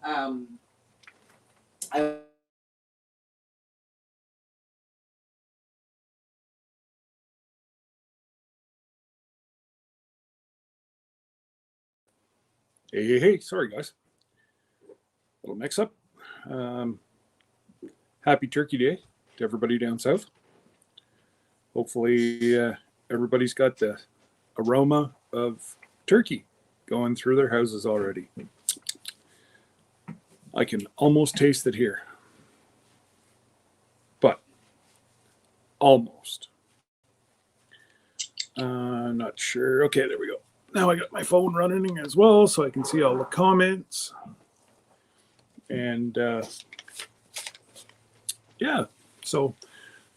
I Hey, sorry guys. Little mix up. Um, Happy Turkey Day to everybody down south. Hopefully, everybody's got the aroma of turkey going through their houses already. I can almost taste it here, but almost. Not sure. Okay, there we go. Now I got my phone running as well, so I can see all the comments. And yeah, so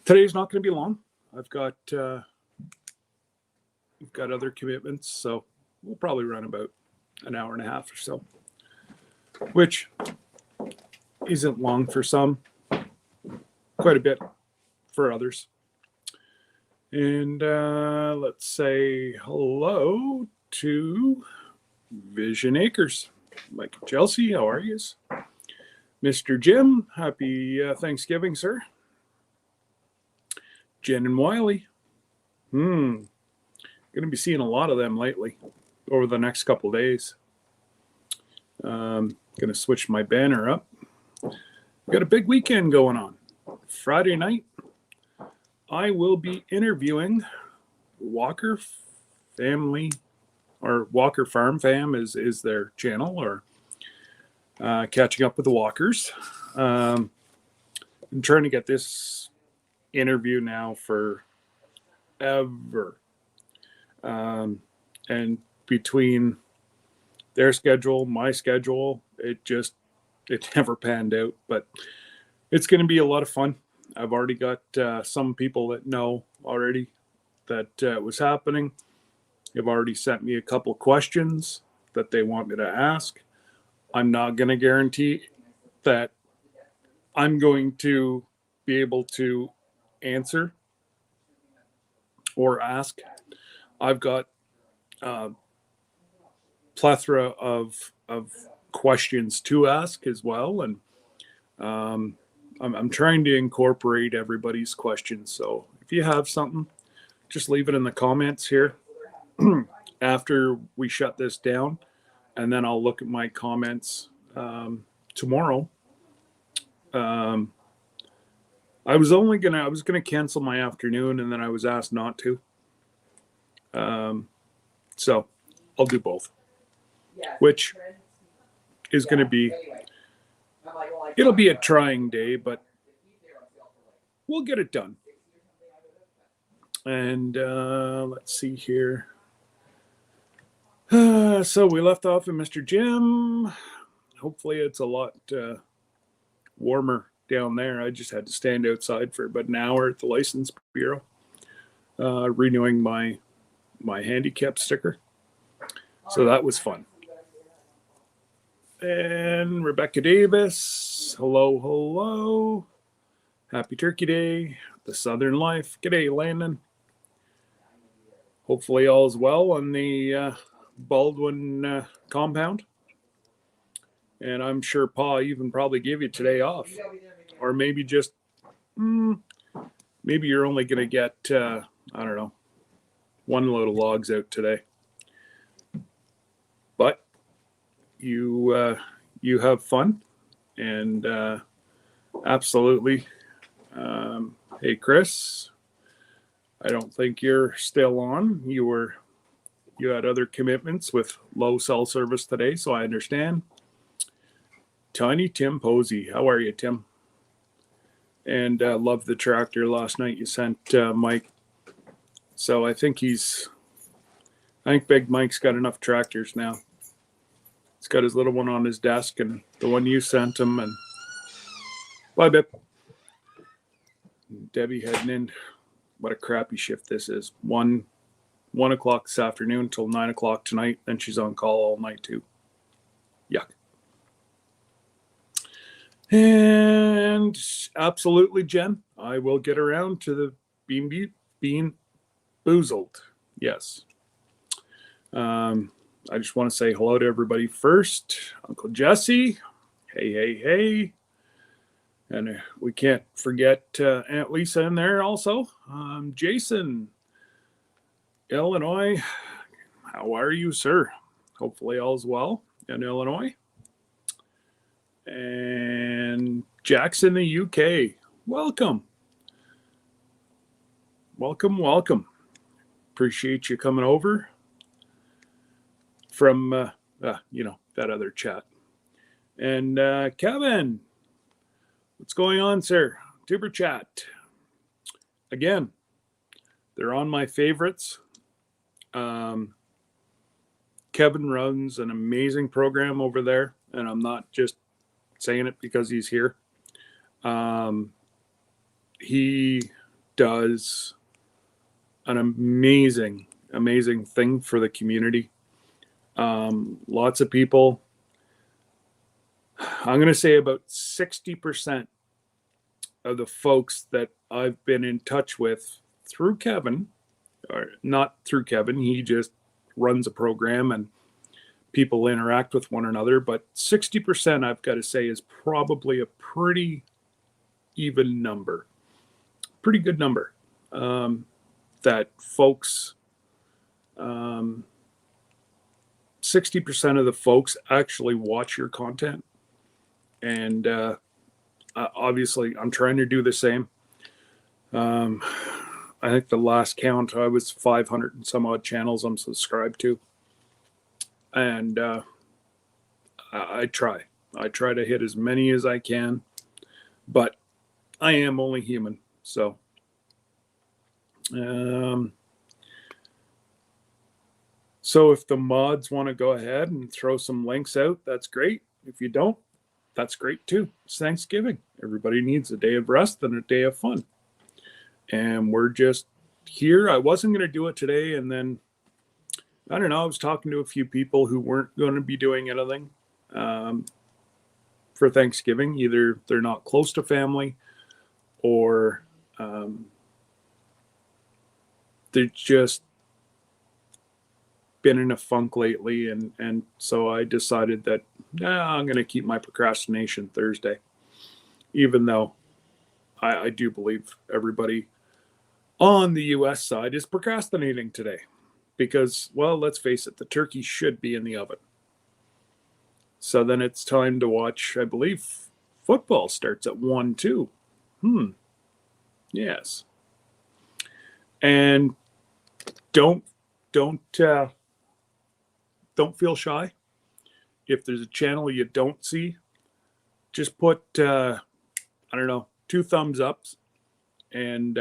today's not going to be long. I've got other commitments, so we'll probably run about an hour and a half or so, which isn't long for some, quite a bit for others. And let's say hello to Vision Acres. Mike and Chelsea, how are you? Mr. Jim, happy Thanksgiving, sir. Jen and Wiley. Going to be seeing a lot of them lately over the next couple days. Going to switch my banner up. Got a big weekend going on. Friday night, I will be interviewing Walker Family, or Walker Farm Fam is their channel, or catching up with the Walkers. I'm trying to get this interview now forever. And between their schedule, my schedule, it never panned out, but it's going to be a lot of fun. I've already got some people that know already that it was happening. They've already sent me a couple questions that they want me to ask. I'm not going to guarantee that I'm going to be able to answer or ask. I've got a plethora of questions to ask as well, and I'm trying to incorporate everybody's questions. So if you have something, just leave it in the comments here after we shut this down, and then I'll look at my comments tomorrow. I was gonna cancel my afternoon, and then I was asked not to. So I'll do both, which is going to be, it'll be a trying day, but we'll get it done. And let's see here. So we left off with Mr. Jim. Hopefully it's a lot warmer down there. I just had to stand outside for about an hour at the license bureau, renewing my handicap sticker. So that was fun. And Rebecca Davis, hello. Happy Turkey Day, the Southern Life. G'day, Landon. Hopefully all's well on the Baldwin compound. And I'm sure Pa even probably gave you today off. Or maybe just, maybe you're only going to get, I don't know, one load of logs out today. But you have fun, and absolutely. Hey, Chris, I don't think you're still on. You had other commitments with low cell service today, so I understand. Tiny Tim Posey, how are you, Tim? And loved the tractor last night you sent Mike. So I think Big Mike's got enough tractors now. He's got his little one on his desk, and the one you sent him. And bye, Bip. Debbie heading in. What a crappy shift this is. 1 o'clock this afternoon till 9 o'clock tonight. Then she's on call all night too. Yuck. And absolutely, Jen, I will get around to the bean boozled. Yes. I just want to say hello to everybody first. Uncle Jesse, Hey, hey, hey. And we can't forget Aunt Lisa in there also. Jason, Illinois. How are you, sir? Hopefully all's well in Illinois. And Jackson, the UK. Welcome. Welcome, welcome. Appreciate you coming over from, that other chat. And Kevin, what's going on, sir? Tuber chat. Again, they're on my favorites. Kevin runs an amazing program over there, and I'm not just saying it because he's here. He does an amazing thing for the community. Lots of people, I'm going to say about 60% of the folks that I've been in touch with through Kevin, or not through Kevin, he just runs a program and people interact with one another. But 60%, I've got to say, is probably a pretty even number, pretty good number, that folks, 60% of the folks actually watch your content. And obviously, I'm trying to do the same. I think the last count, I was 500 and some odd channels I'm subscribed to. And I try to hit as many as I can, but I am only human. So, so if the mods want to go ahead and throw some links out, that's great. If you don't, that's great too. It's Thanksgiving. Everybody needs a day of rest and a day of fun. And we're just here. I wasn't going to do it today. And then, I don't know, I was talking to a few people who weren't going to be doing anything for Thanksgiving. Either they're not close to family or they've just been in a funk lately. And so I decided that I'm going to keep my procrastination Thursday, even though I do believe everybody on the US side is procrastinating today because, well, let's face it, the turkey should be in the oven. So then it's time to watch, I believe, football starts at 1 too. Yes. And don't feel shy. If there's a channel you don't see, just put, 2 thumbs ups and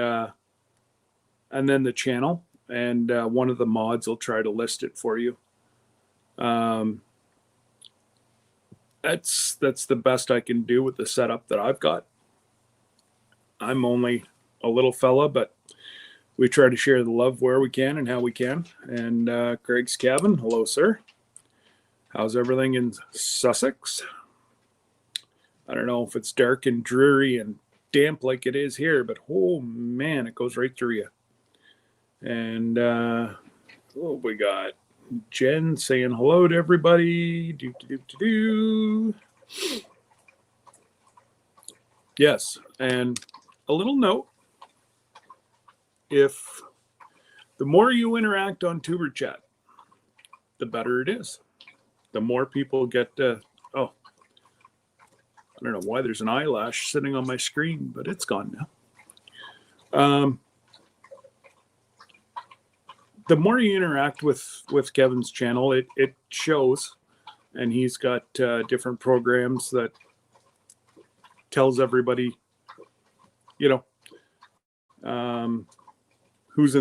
then the channel, and one of the mods will try to list it for you. That's the best I can do with the setup that I've got. I'm only a little fella, but we try to share the love where we can and how we can. And Craig's cabin, hello, sir. How's everything in Sussex? I don't know if it's dark and dreary and damp like it is here, but oh man, it goes right through you. And we got Jen saying hello to everybody. Yes, and a little note: if the more you interact on Tuber Chat, the better it is. The more people get I don't know why there's an eyelash sitting on my screen, but it's gone now. The more you interact with Kevin's channel, it shows, and he's got different programs that tells everybody, who's in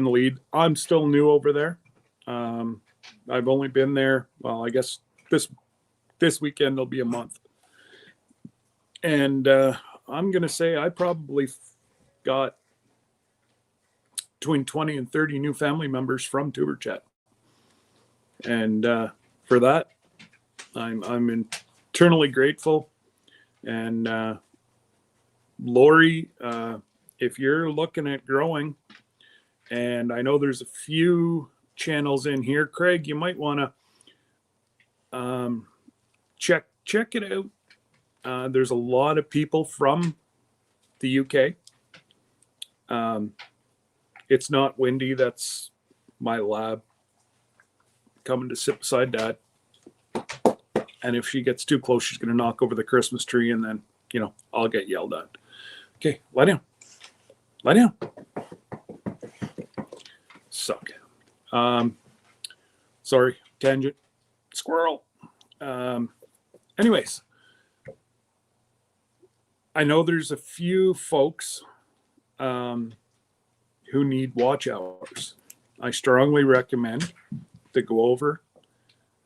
the lead. I'm still new over there. I've only been there, well, I guess this weekend will be a month. And I'm going to say I probably got between 20 and 30 new family members from Tuber Chat. And for that, I'm eternally grateful. And Lori, if you're looking at growing, and I know there's a few channels in here, Craig, you might want to check it out. There's a lot of people from the UK. It's not Wendy. That's my lab coming to sit beside Dad. And if she gets too close, she's going to knock over the Christmas tree, and then, I'll get yelled at. Okay, lie down. Lie down. Suck. Sorry, tangent. Squirrel. Anyways, I know there's a few folks who need watch hours. I strongly recommend to go over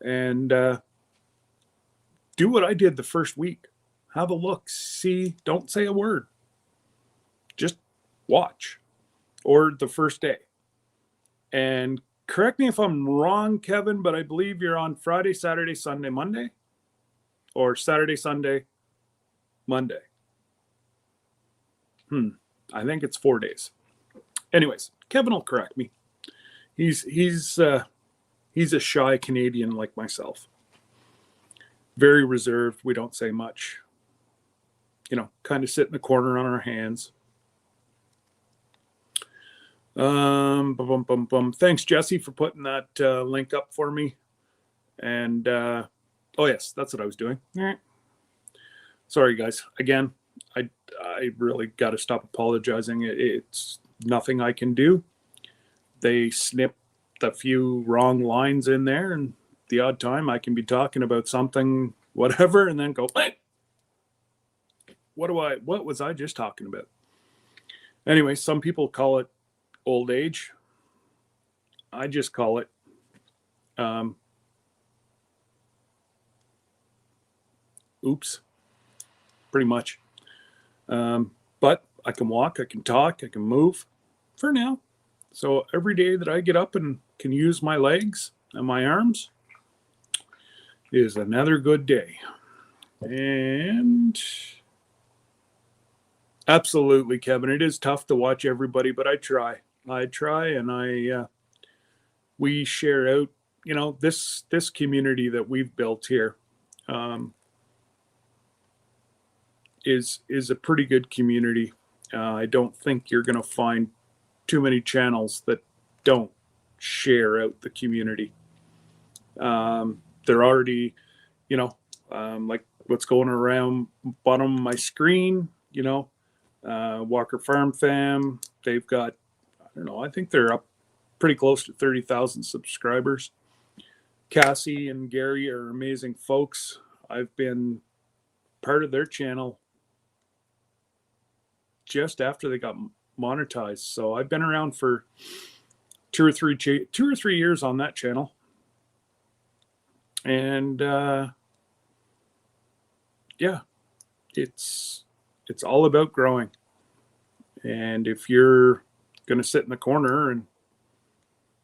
and do what I did the first week. Have a look, see, don't say a word. Just watch, or the first day. And correct me if I'm wrong, Kevin, but I believe you're on Friday, Saturday, Sunday, Monday, or Saturday, Sunday, Monday. I think it's 4 days. Anyways, Kevin will correct me. He's a shy Canadian like myself. Very reserved. We don't say much. Kind of sit in the corner on our hands. Thanks, Jesse, for putting that link up for me. And oh yes, that's what I was doing. All right. Sorry, guys. Again, I really got to stop apologizing. It's nothing I can do. They snipped a few wrong lines in there, and the odd time I can be talking about something, whatever, and then go, hey, what was I just talking about? Anyway, some people call it old age. I just call it oops, pretty much. But I can walk, I can talk, I can move for now. So every day that I get up and can use my legs and my arms is another good day. And absolutely, Kevin, it is tough to watch everybody, but I try, and we share out, this community that we've built here is a pretty good community. I don't think you're going to find too many channels that don't share out the community. They're already, like what's going around bottom of my screen, Walker Farm Fam. They've got, I think they're up pretty close to 30,000 subscribers. Cassie and Gary are amazing folks. I've been part of their channel just after they got monetized. So I've been around for two or three years on that channel. And yeah, it's all about growing. And if you're going to sit in the corner and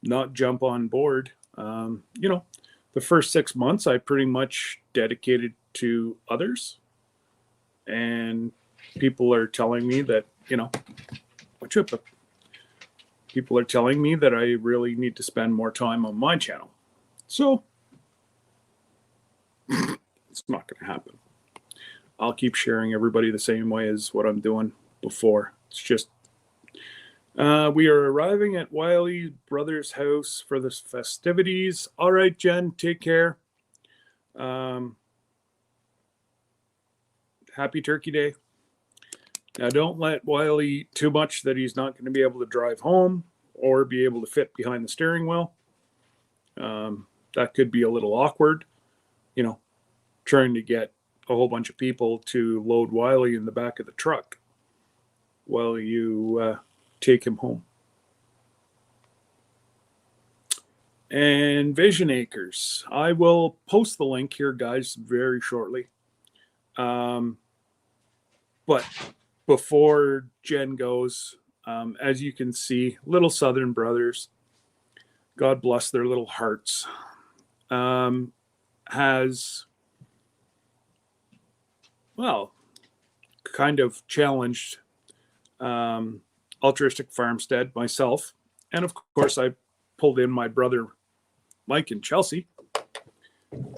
not jump on board, the first 6 months I pretty much dedicated to others. And people are telling me that, people are telling me that I really need to spend more time on my channel. So it's not going to happen. I'll keep sharing everybody the same way as what I'm doing before. It's just, we are arriving at Wiley's brother's house for the festivities. All right, Jen, take care. Happy Turkey Day. Now, don't let Wiley eat too much that he's not going to be able to drive home or be able to fit behind the steering wheel. That could be a little awkward, trying to get a whole bunch of people to load Wiley in the back of the truck while you take him home. And Vision Acres. I will post the link here, guys, very shortly. But before Jen goes, as you can see, little Southern brothers, God bless their little hearts, has, kind of challenged Altruistic Farmstead, myself, and of course I pulled in my brother Mike and Chelsea,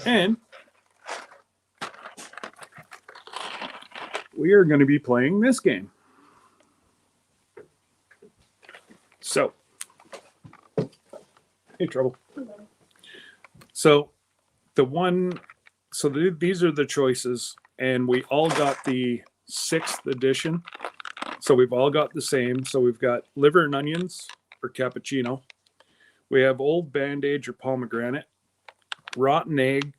and we are going to be playing this game. So, hey, Trouble. So, these are the choices, and we all got the 6th edition. So we've all got the same. So we've got liver and onions or cappuccino. We have old bandage or pomegranate, rotten egg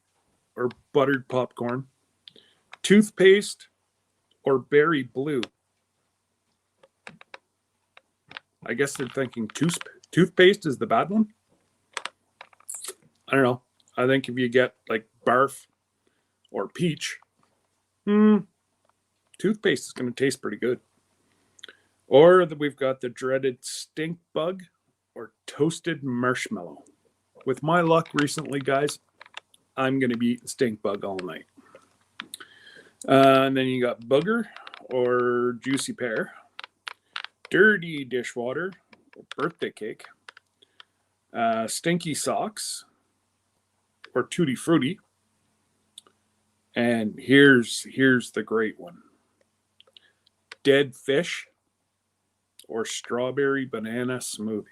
or buttered popcorn, toothpaste or berry blue. I guess they're thinking toothpaste is the bad one. I don't know. I think if you get like barf or peach, toothpaste is going to taste pretty good. Or we've got the dreaded stink bug or toasted marshmallow. With my luck recently, guys, I'm going to be eating stink bug all night. And then you got booger or juicy pear, dirty dishwater or birthday cake, stinky socks or tutti frutti. And here's the great one. Dead fish or strawberry banana smoothie.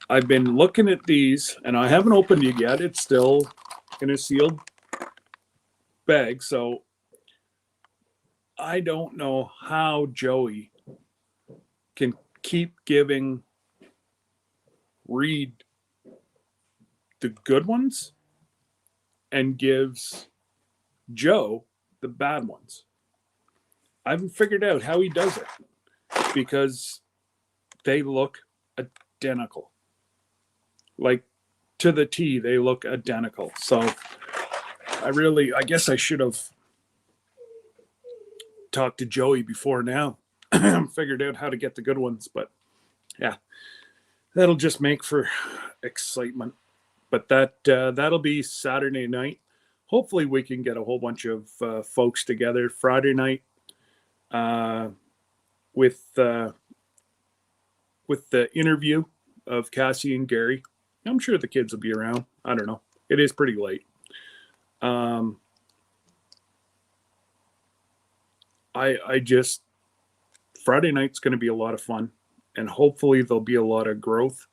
I've been looking at these and I haven't opened it yet. It's still in a sealed bag. So I don't know how Joey can keep giving Reed the good ones and gives Joe the bad ones. I haven't figured out how he does it because they look identical. Like to the T, they look identical. So I guess I should have talked to Joey before now. Figured out how to get the good ones, but yeah, that'll just make for excitement. But that'll be Saturday night. Hopefully we can get a whole bunch of folks together Friday night with the interview of Cassie and Gary. I'm sure the kids will be around. I don't know. It is pretty late. I just Friday night's going to be a lot of fun, and hopefully there'll be a lot of growth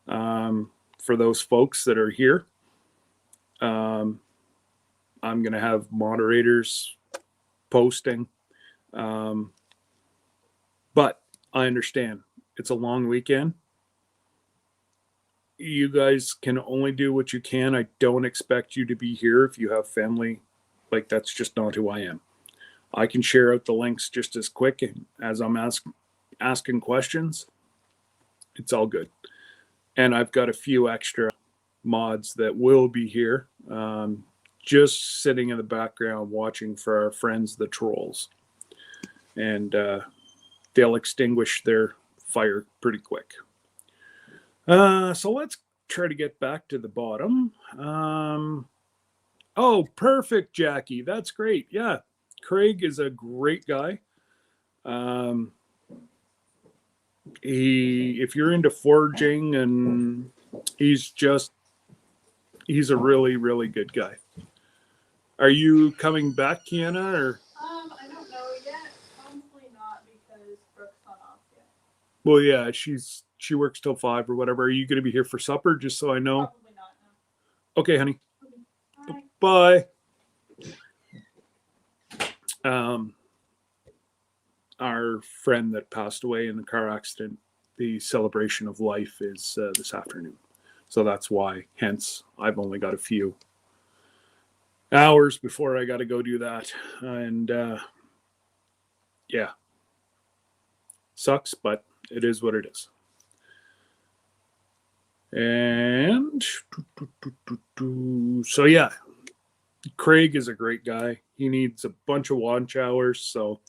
for those folks that are here. I'm going to have moderators posting, but I understand it's a long weekend. You guys can only do what you can. I don't expect you to be here if you have family. Like, that's just not who I am. I can share out the links just as quick as I'm asking questions. It's all good. And I've got a few extra mods that will be here, just sitting in the background watching for our friends, the trolls. And they'll extinguish their fire pretty quick. So let's try to get back to the bottom. Oh, perfect, Jackie. That's great. Yeah, Craig is a great guy. If you're into foraging, and he's a really, really good guy. Are you coming back, Kiana, or? I don't know yet. Probably not because Brooke's not off yet. Well, yeah, she works till 5 or whatever. Are you going to be here for supper? Just so I know. Probably not. No. Okay, honey. Bye. Bye. Our friend that passed away in the car accident, the celebration of life is this afternoon. So that's why, hence, I've only got a few hours before I got to go do that. And yeah, sucks, but it is what it is. And so, yeah, Craig is a great guy. He needs a bunch of watch hours. So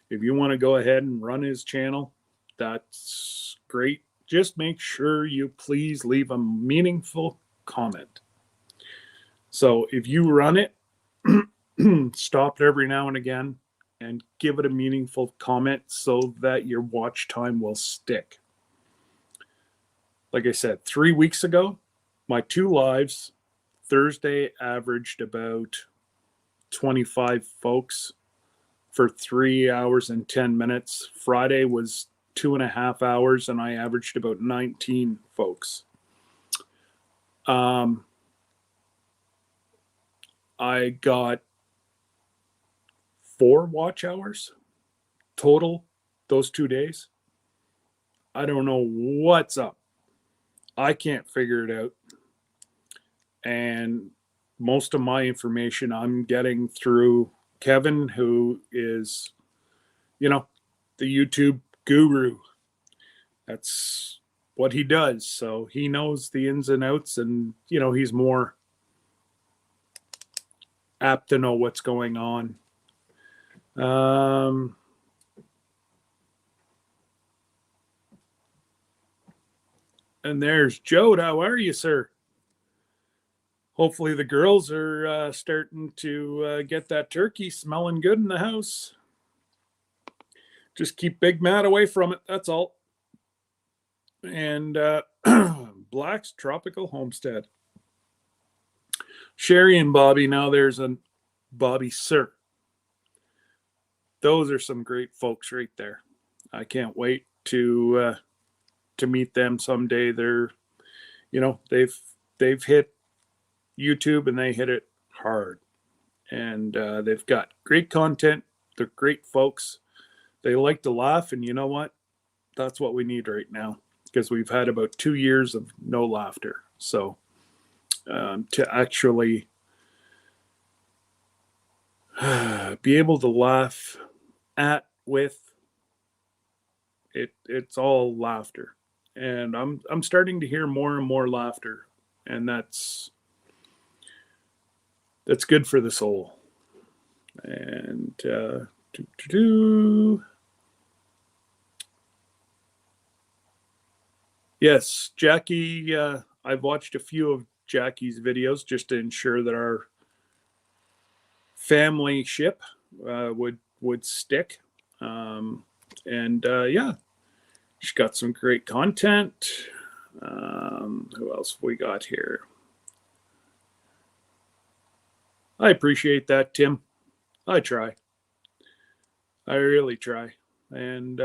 if you want to go ahead and run his channel, that's great. Just make sure you please leave a meaningful comment. So if you run it, stop it every now and again and give it a meaningful comment so that your watch time will stick. Like I said, 3 weeks ago, my 2 lives Thursday averaged about 25 folks for 3 hours and 10 minutes. Friday was 2.5 hours, and I averaged about 19 folks. I got 4 watch hours total those 2 days. I don't know what's up. I can't figure it out. And most of my information I'm getting through Kevin, who is, the YouTube guru. That's what he does. So he knows the ins and outs, and, he's more apt to know what's going on. And there's Jode. How are you, sir? Hopefully the girls are starting to get that turkey smelling good in the house. Just keep Big Matt away from it. That's all. And Black's Tropical Homestead. Sherry and Bobby. Now there's a Bobby Sir. Those are some great folks right there. I can't wait to meet them someday. They're, they've hit YouTube and they hit it hard, and they've got great content. They're great folks. They like to laugh, and you know what? That's what we need right now, because we've had about 2 years of no laughter. So to actually be able to laugh with it, it's all laughter, and I'm starting to hear more and more laughter, and that's good for the soul. And yes, Jackie, I've watched a few of Jackie's videos just to ensure that our family ship would stick. Yeah, she's got some great content. Who else we got here? I appreciate that, Tim. I try. I really try. And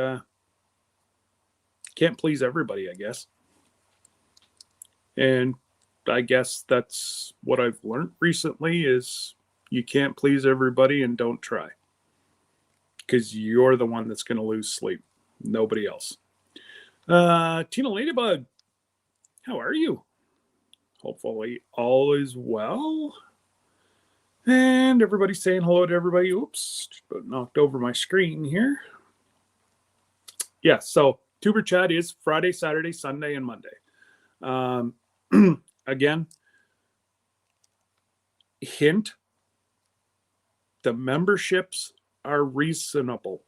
can't please everybody, I guess. And I guess that's what I've learned recently is you can't please everybody, and don't try. Because you're the one that's going to lose sleep. Nobody else. Tina Ladybug, how are you? Hopefully all is well. And everybody's saying hello to everybody. Oops, just about knocked over my screen here. Yeah, so Tuber Chat is Friday, Saturday, Sunday, and Monday. Again, hint, the memberships are reasonable.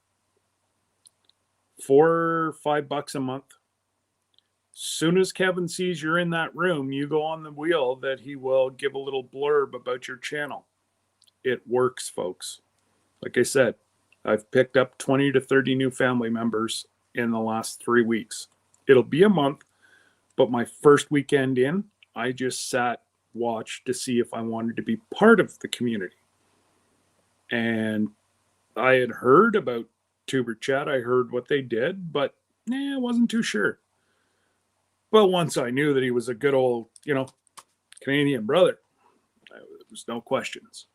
$4 or $5 a month. Soon as Kevin sees you're in that room, you go on the wheel that he will give a little blurb about your channel. It works, folks. Like I said, I've picked up 20 to 30 new family members in the last 3 weeks. It'll be a month, but my first weekend in, I just watched to see if I wanted to be part of the community. And I had heard about Tuber Chat. I heard what they did, but I wasn't too sure. But once I knew that he was a good old, Canadian brother, there was no questions.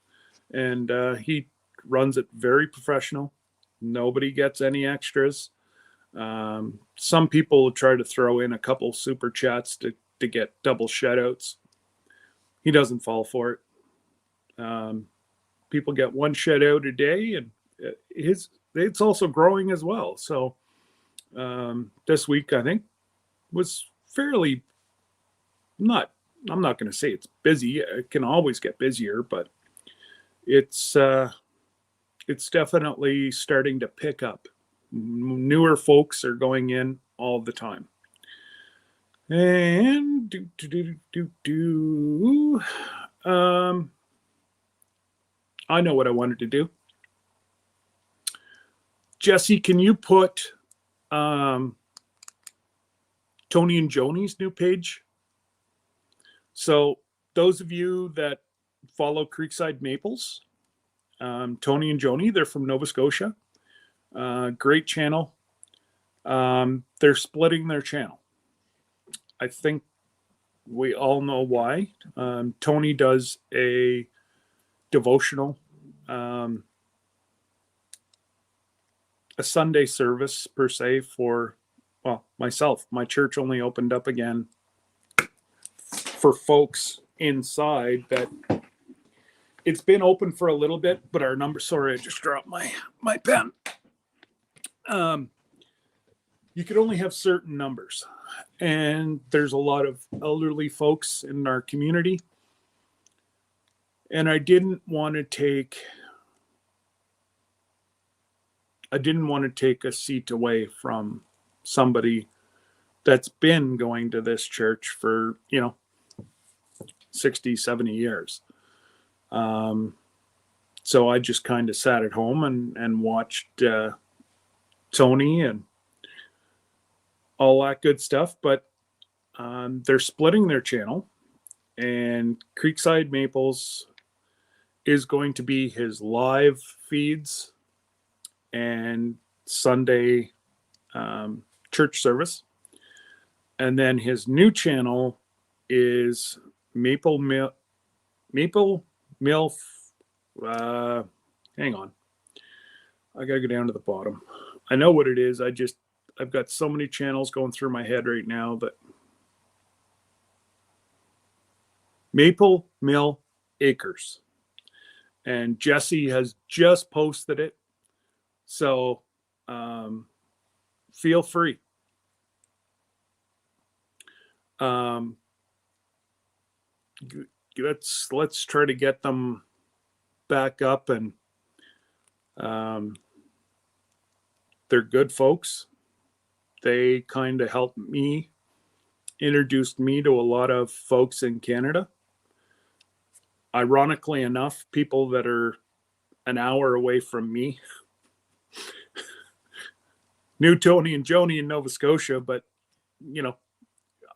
And he runs it very professional. Nobody gets any extras. Some people try to throw in a couple super chats to get double shoutouts. He doesn't fall for it. People get one shoutout a day, and it's also growing as well. So this week, I think, was fairly I'm not going to say it's busy. It can always get busier, but it's definitely starting to pick up. Newer folks are going in all the time. And I know what I wanted to do. Jesse, can you put Tony and Joni's new page? So those of you that follow Creekside Maples, Tony and Joni. They're from Nova Scotia. Great channel. They're splitting their channel. I think we all know why. Tony does a devotional, a Sunday service per se for, well, myself. My church only opened up again for folks inside that it's been open for a little bit, but our number, sorry, I just dropped my pen. You could only have certain numbers, and there's a lot of elderly folks in our community. And I didn't want to take a seat away from somebody that's been going to this church for, 60, 70 years. So I just kind of sat at home and watched Tony and all that good stuff. But they're splitting their channel, and Creekside Maples is going to be his live feeds and Sunday church service. And then his new channel is Maple Mill. Hang on. I got to go down to the bottom. I know what it is. I've got so many channels going through my head right now, but Maple Mill Acres. And Jesse has just posted it. So feel free. Let's try to get them back up, and they're good folks. They kind of helped me, introduced me to a lot of folks in Canada. Ironically enough, people that are an hour away from me knew Tony and Joni in Nova Scotia, but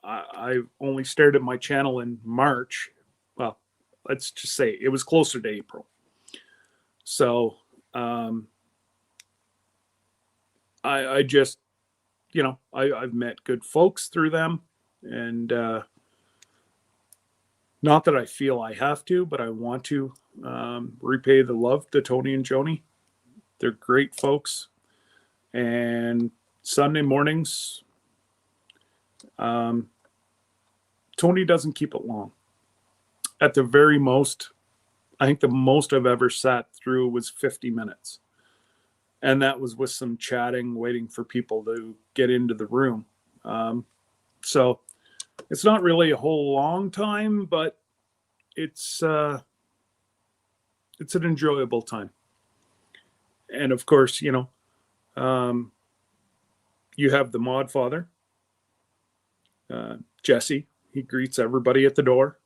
I only started my channel in March. Well, let's just say it was closer to April. So I just, I've met good folks through them, and not that I feel I have to, but I want to repay the love to Tony and Joni. They're great folks. And Sunday mornings, Tony doesn't keep it long. At the very most, I think the most I've ever sat through was 50 minutes. And that was with some chatting, waiting for people to get into the room. So it's not really a whole long time, but it's an enjoyable time. And of course, you have the mod father, Jesse. He greets everybody at the door.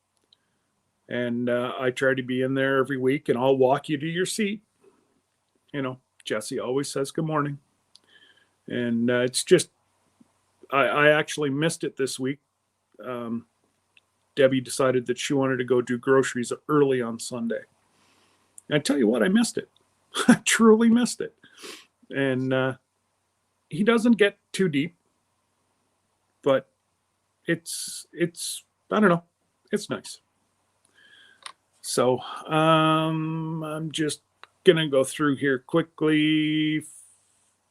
And I try to be in there every week, and I'll walk you to your seat. Jesse always says good morning. And it's just, I actually missed it this week. Debbie decided that she wanted to go do groceries early on Sunday. And I tell you what, I missed it. I truly missed it. And he doesn't get too deep, but it's I don't know, it's nice. So I'm just gonna go through here quickly.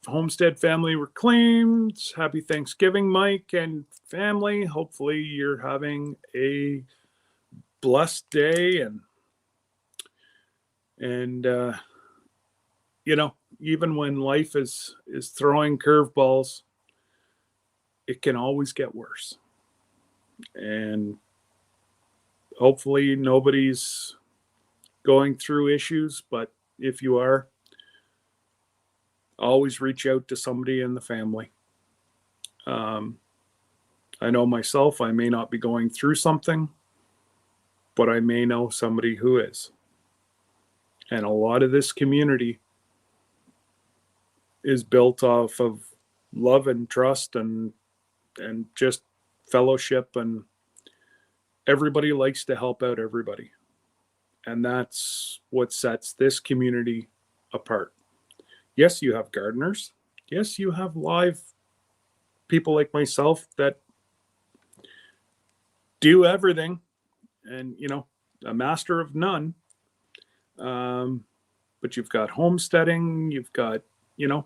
Homestead family reclaimed. Happy Thanksgiving, Mike and family. Hopefully you're having a blessed day, and even when life is throwing curveballs, it can always get worse. And hopefully nobody's going through issues, but if you are, always reach out to somebody in the family. I know myself, I may not be going through something, but I may know somebody who is. And a lot of this community is built off of love and trust and just fellowship, and everybody likes to help out everybody. And that's what sets this community apart. Yes, you have gardeners. Yes, you have live people like myself that do everything and, a master of none. Um, but you've got homesteading, you've got, you know,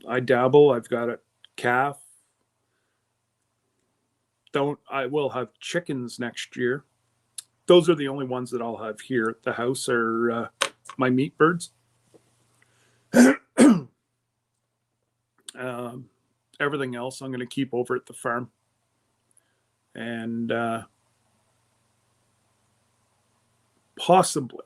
I dabble, I've got a calf. I will have chickens next year. Those are the only ones that I'll have here at the house are my meat birds. um, Everything else I'm going to keep over at the farm. And possibly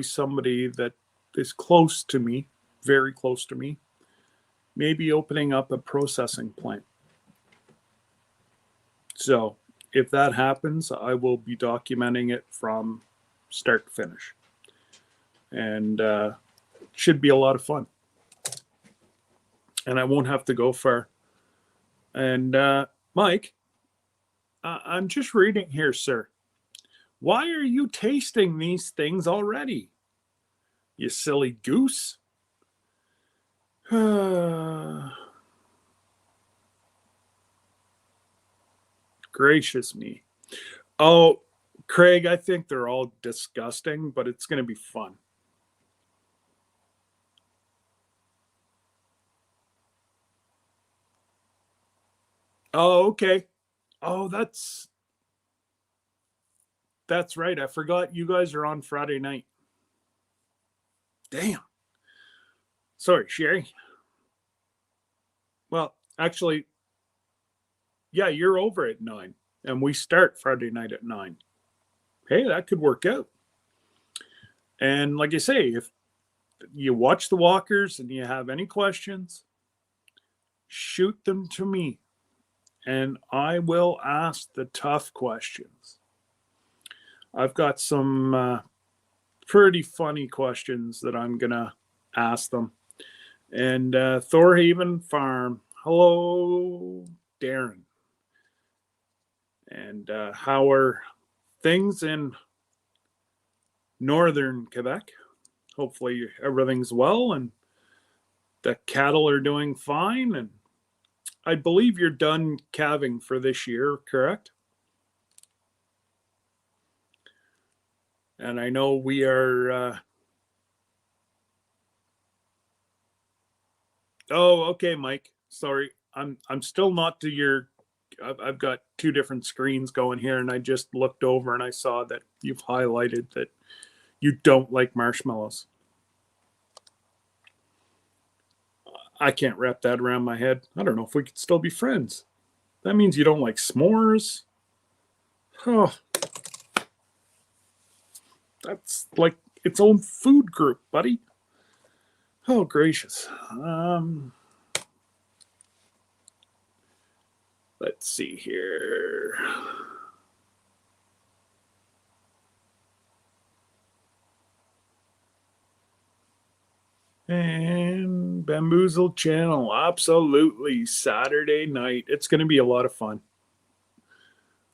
somebody that is close to me, very close to me, maybe opening up a processing plant. So if that happens, I will be documenting it from start to finish. And should be a lot of fun. And I won't have to go far. And Mike, I'm just reading here, sir. Why are you tasting these things already? You silly goose. Gracious me. Oh, Craig, I think they're all disgusting, but it's going to be fun. Oh, okay. Oh, that's right. I forgot you guys are on Friday night. Damn. Sorry, Sherry. Well, actually, yeah, you're over at 9, and we start Friday night at 9. Hey, that could work out. And like I say, if you watch the walkers and you have any questions, shoot them to me, and I will ask the tough questions. I've got some pretty funny questions that I'm going to ask them. And Thorhaven Farm, hello, Darren. And how are things in northern Quebec? Hopefully everything's well and the cattle are doing fine. And I believe you're done calving for this year, correct? And I know we are. Oh, okay, Mike. Sorry, I'm still not to your. I've got two different screens going here, and I just looked over and I saw that you've highlighted that you don't like marshmallows. I can't wrap that around my head. I don't know if we could still be friends. That means you don't like s'mores. Oh, that's like its own food group, buddy. Oh, gracious. Let's see here. And Bamboozled Channel, absolutely. Saturday night. It's going to be a lot of fun.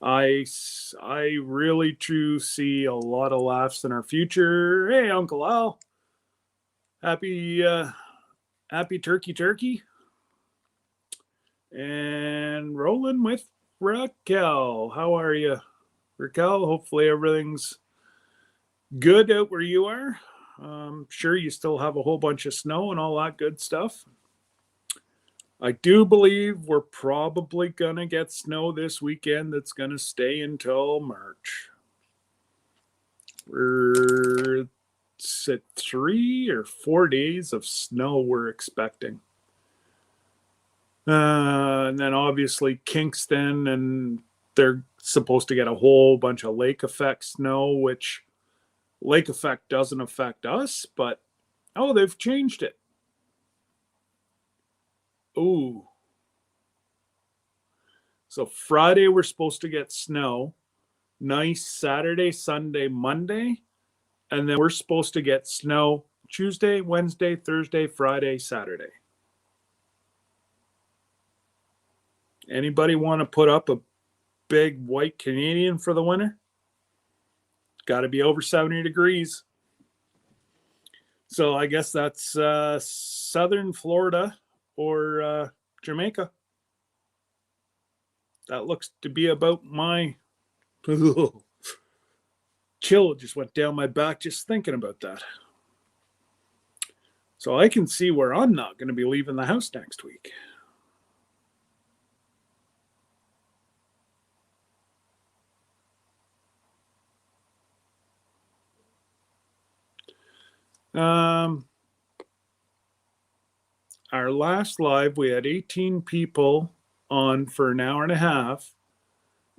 I really do see a lot of laughs in our future. Hey, Uncle Al. Happy turkey. And rolling with Raquel. How are you, Raquel? Hopefully everything's good out where you are. Sure, you still have a whole bunch of snow and all that good stuff. I do believe we're probably going to get snow this weekend that's going to stay until March. We're at 3 or 4 days of snow we're expecting. And then obviously Kingston, and they're supposed to get a whole bunch of lake effect snow, which lake effect doesn't affect us, but they've changed it. Ooh. So Friday we're supposed to get snow. Nice Saturday, Sunday, Monday. And then we're supposed to get snow Tuesday, Wednesday, Thursday, Friday, Saturday. Anybody want to put up a big white Canadian for the winter. Got to be over 70 degrees. So I guess that's southern Florida or Jamaica. That looks to be about my chill just went down my back just thinking about that. So I can see where I'm not going to be leaving the house next week. Our last live, we had 18 people on for an hour and a half,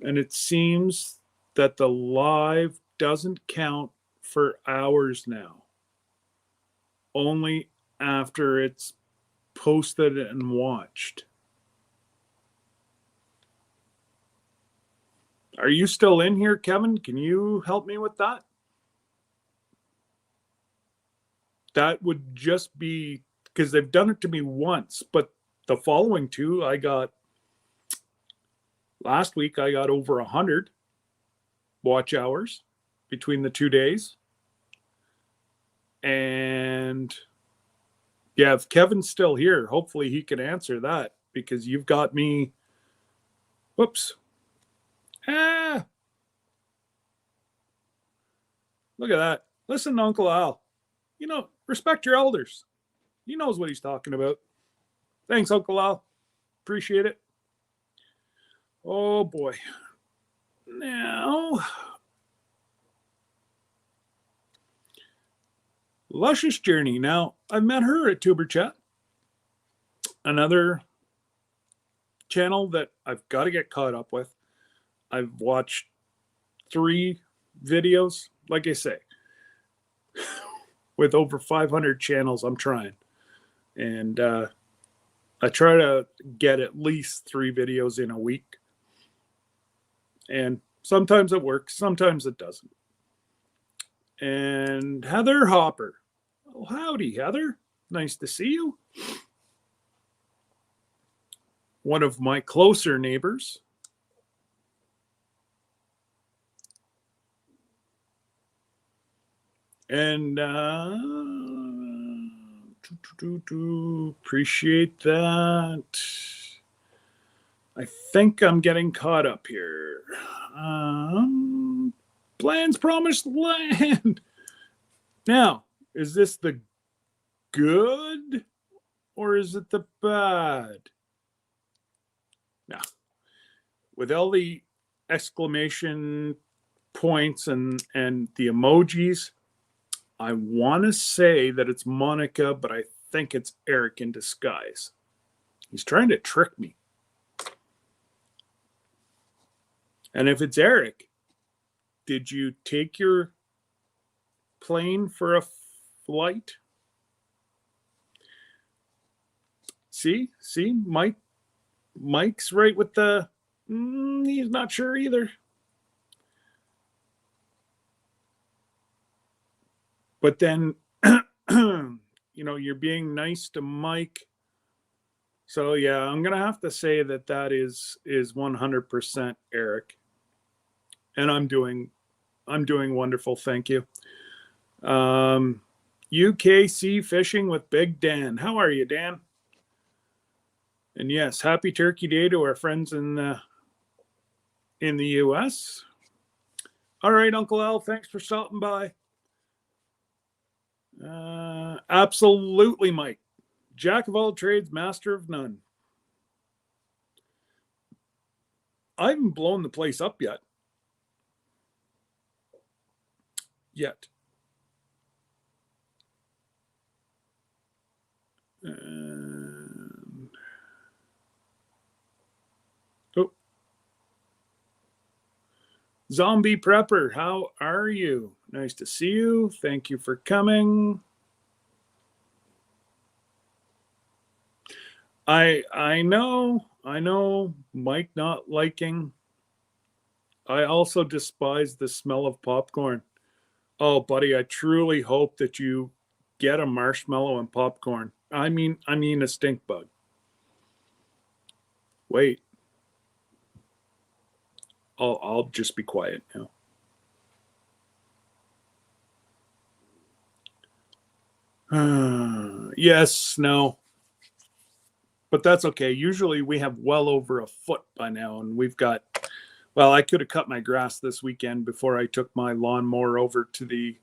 and it seems that the live doesn't count for hours now, only after it's posted and watched. Are you still in here, Kevin? Can you help me with that? That would just be because they've done it to me once, but the following two, last week I got over 100 watch hours between the 2 days. And yeah, if Kevin's still here, hopefully he can answer that because you've got me. Whoops. Look at that. Listen to Uncle Al. Respect your elders. He knows what he's talking about. Thanks, Uncle Al. Appreciate it. Oh, boy. Now, Luscious Journey. Now, I've met her at Tuber Chat. Another channel that I've got to get caught up with. I've watched 3 videos. Like I say, with over 500 channels, I'm trying. And I try to get at least 3 videos in a week. And sometimes it works, sometimes it doesn't. And Heather Hopper. Oh, howdy, Heather. Nice to see you. One of my closer neighbors. And appreciate that. I think I'm getting caught up here. Plans Promised Land. Now, is this the good or is it the bad? Now, with all the exclamation points and the emojis, I want to say that it's Monica, but I think it's Eric in disguise. He's trying to trick me. And if it's Eric, did you take your plane for a flight? See, Mike's right with the, he's not sure either. But then, you're being nice to Mike. So yeah, I'm going to have to say that is 100% Eric. And I'm doing wonderful. Thank you. UKC Fishing with Big Dan. How are you, Dan? And yes, happy Turkey Day to our friends in the US. All right, Uncle Al, thanks for stopping by. Absolutely, Mike. Jack of all trades, master of none. I haven't blown the place up yet. Zombie Prepper, how are you? Nice to see you. Thank you for coming. I know Mike not liking. I also despise the smell of popcorn. Oh, buddy, I truly hope that you get a marshmallow and popcorn. I mean a stink bug. Wait. just be quiet now. Yes, no, but that's okay. Usually we have well over a foot by now, and we've got, well, I could have cut my grass this weekend before I took my lawnmower over to the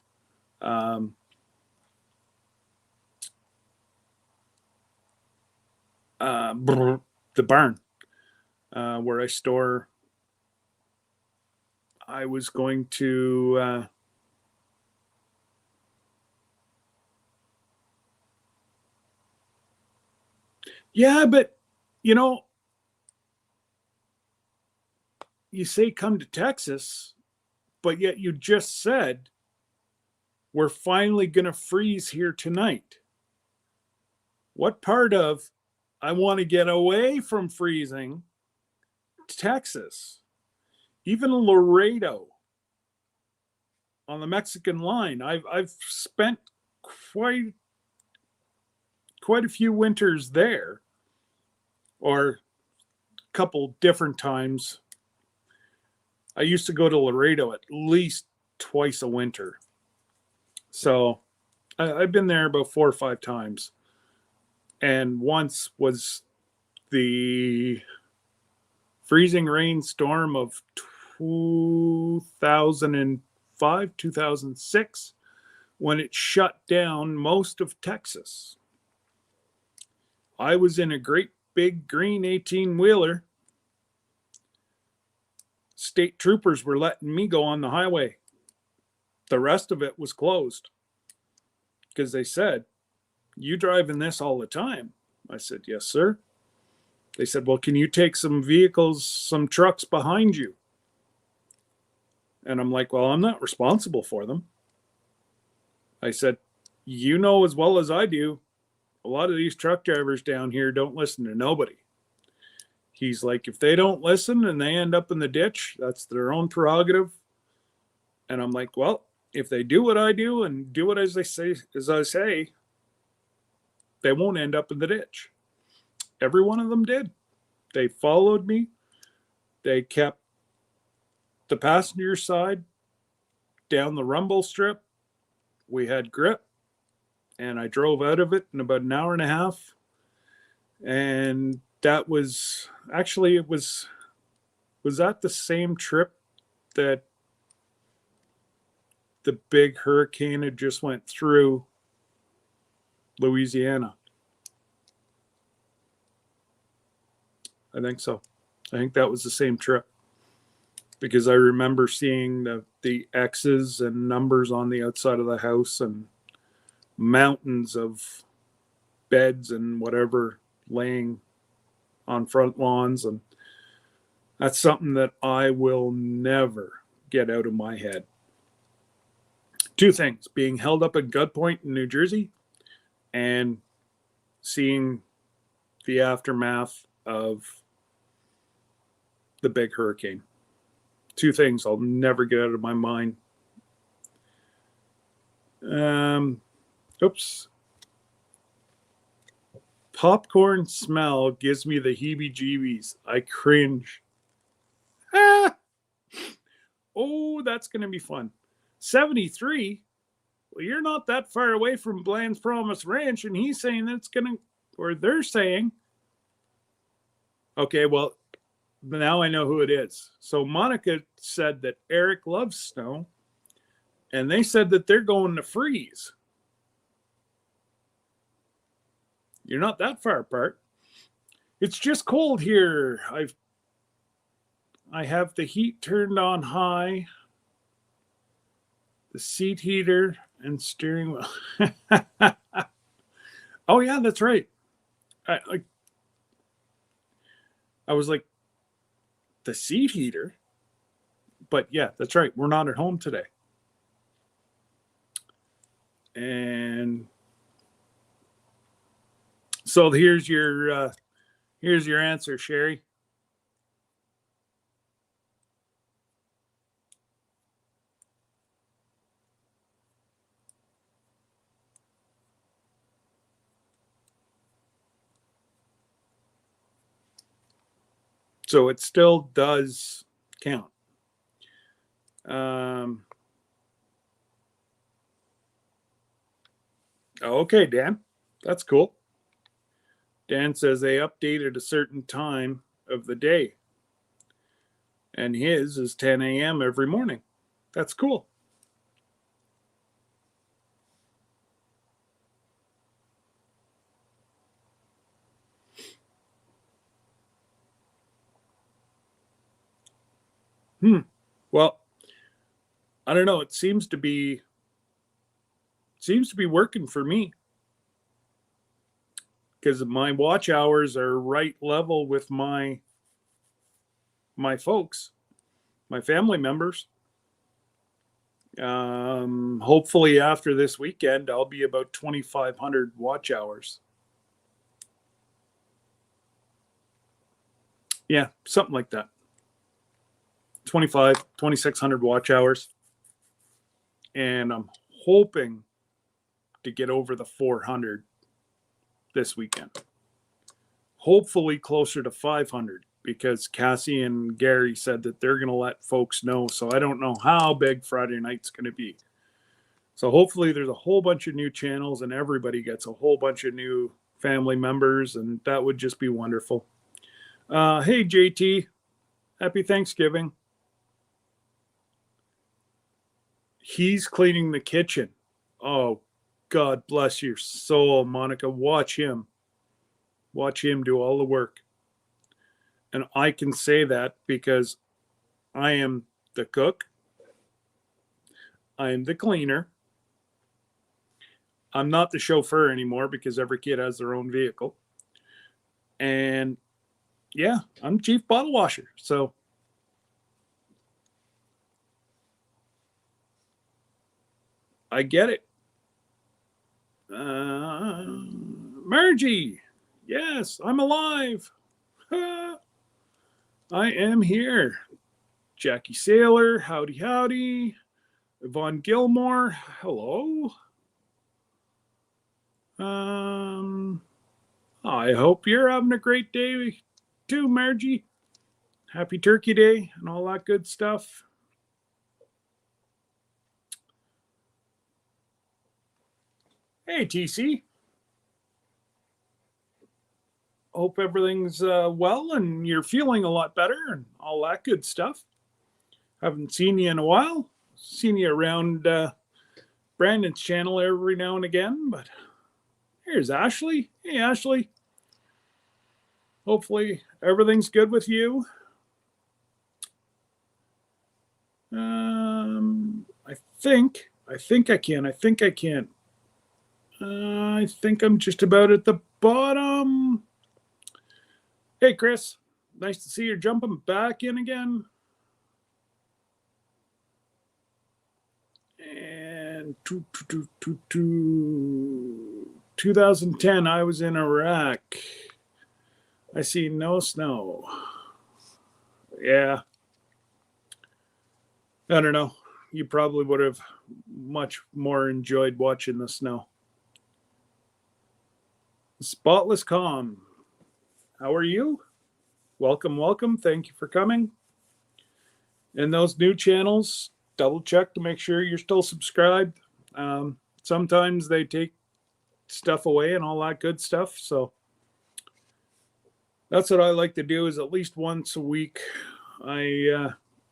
the barn where I store. I was going to yeah, but you know, you say come to Texas, but yet you just said we're finally going to freeze here tonight. What part of I want to get away from freezing Texas, even Laredo on the Mexican line? I've spent quite a few winters there, or a couple different times. I used to go to Laredo at least twice a winter. So I've been there about 4 or 5 times. And once was the freezing rainstorm of 2005, 2006, when it shut down most of Texas. I was in a great big green 18-wheeler. State troopers were letting me go on the highway. The rest of it was closed because they said, "You driving this all the time?" I said, "Yes, sir." They said, "Well, can you take some vehicles, some trucks behind you?" And I'm like, "Well, I'm not responsible for them." I said, "You know as well as I do, a lot of these truck drivers down here don't listen to nobody." He's like, "If they don't listen and they end up in the ditch, that's their own prerogative." And I'm like, "Well, if they do what I do and do it as I say, they won't end up in the ditch." Every one of them did. They followed me. They kept the passenger side down the rumble strip. We had grip, and I drove out of it in about an hour and a half. And that was actually, it was that the same trip that the big hurricane had just went through Louisiana? I think so. I think that was the same trip, because I remember seeing the X's and numbers on the outside of the house and mountains of beds and whatever laying on front lawns. And that's something that I will never get out of my head. 2 things: being held up at gunpoint in New Jersey and seeing the aftermath of the big hurricane. 2 things I'll never get out of my mind. Oops. Popcorn smell gives me the heebie-jeebies. I cringe. Ah! Oh, that's going to be fun. 73. Well, you're not that far away from Bland's Promise Ranch, and he's saying that it's going to, or they're saying, okay, well, now I know who it is. So Monica said that Eric loves snow, and they said that they're going to freeze. You're not that far apart. It's just cold here. I have the heat turned on high, the seat heater and steering wheel. Oh yeah, that's right. I was like, the seat heater? But yeah, that's right. We're not at home today. And so here's your answer, Sherry. So it still does count. Okay, Dan. That's cool. Dan says they updated a certain time of the day, and his is 10 a.m. every morning. That's cool. Well, I don't know. It seems to be working for me because my watch hours are right level with my folks, my family members. Hopefully after this weekend, I'll be about 2,500 watch hours. Yeah, something like that. 2,600 watch hours. And I'm hoping to get over the 400 this weekend. Hopefully closer to 500 because Cassie and Gary said that they're going to let folks know. So I don't know how big Friday night's going to be. So hopefully there's a whole bunch of new channels and everybody gets a whole bunch of new family members, and that would just be wonderful. Hey, JT, happy Thanksgiving. He's cleaning the kitchen. Oh, God bless your soul, Monica. Watch him. Watch him do all the work. And I can say that because I am the cook. I am the cleaner. I'm not the chauffeur anymore because every kid has their own vehicle. And yeah, I'm chief bottle washer. So I get it. Margie, yes, I'm alive. I am here. Jackie Saylor, howdy, howdy. Yvonne Gilmore, hello. I hope you're having a great day too, Margie. Happy Turkey Day and all that good stuff. Hey, TC. Hope everything's well and you're feeling a lot better and all that good stuff. Haven't seen you in a while. Seen you around Brandon's channel every now and again, but here's Ashley. Hey, Ashley. Hopefully everything's good with you. I think I can. I think I'm just about at the bottom. Hey, Chris. Nice to see you jumping back in again. And 2010, I was in Iraq. I see no snow. Yeah. I don't know. You probably would have much more enjoyed watching the snow. Spotless Calm. How are you? Welcome, welcome. Thank you for coming. And those new channels, double check to make sure you're still subscribed. Sometimes they take stuff away and all that good stuff. So that's what I like to do is at least once a week, I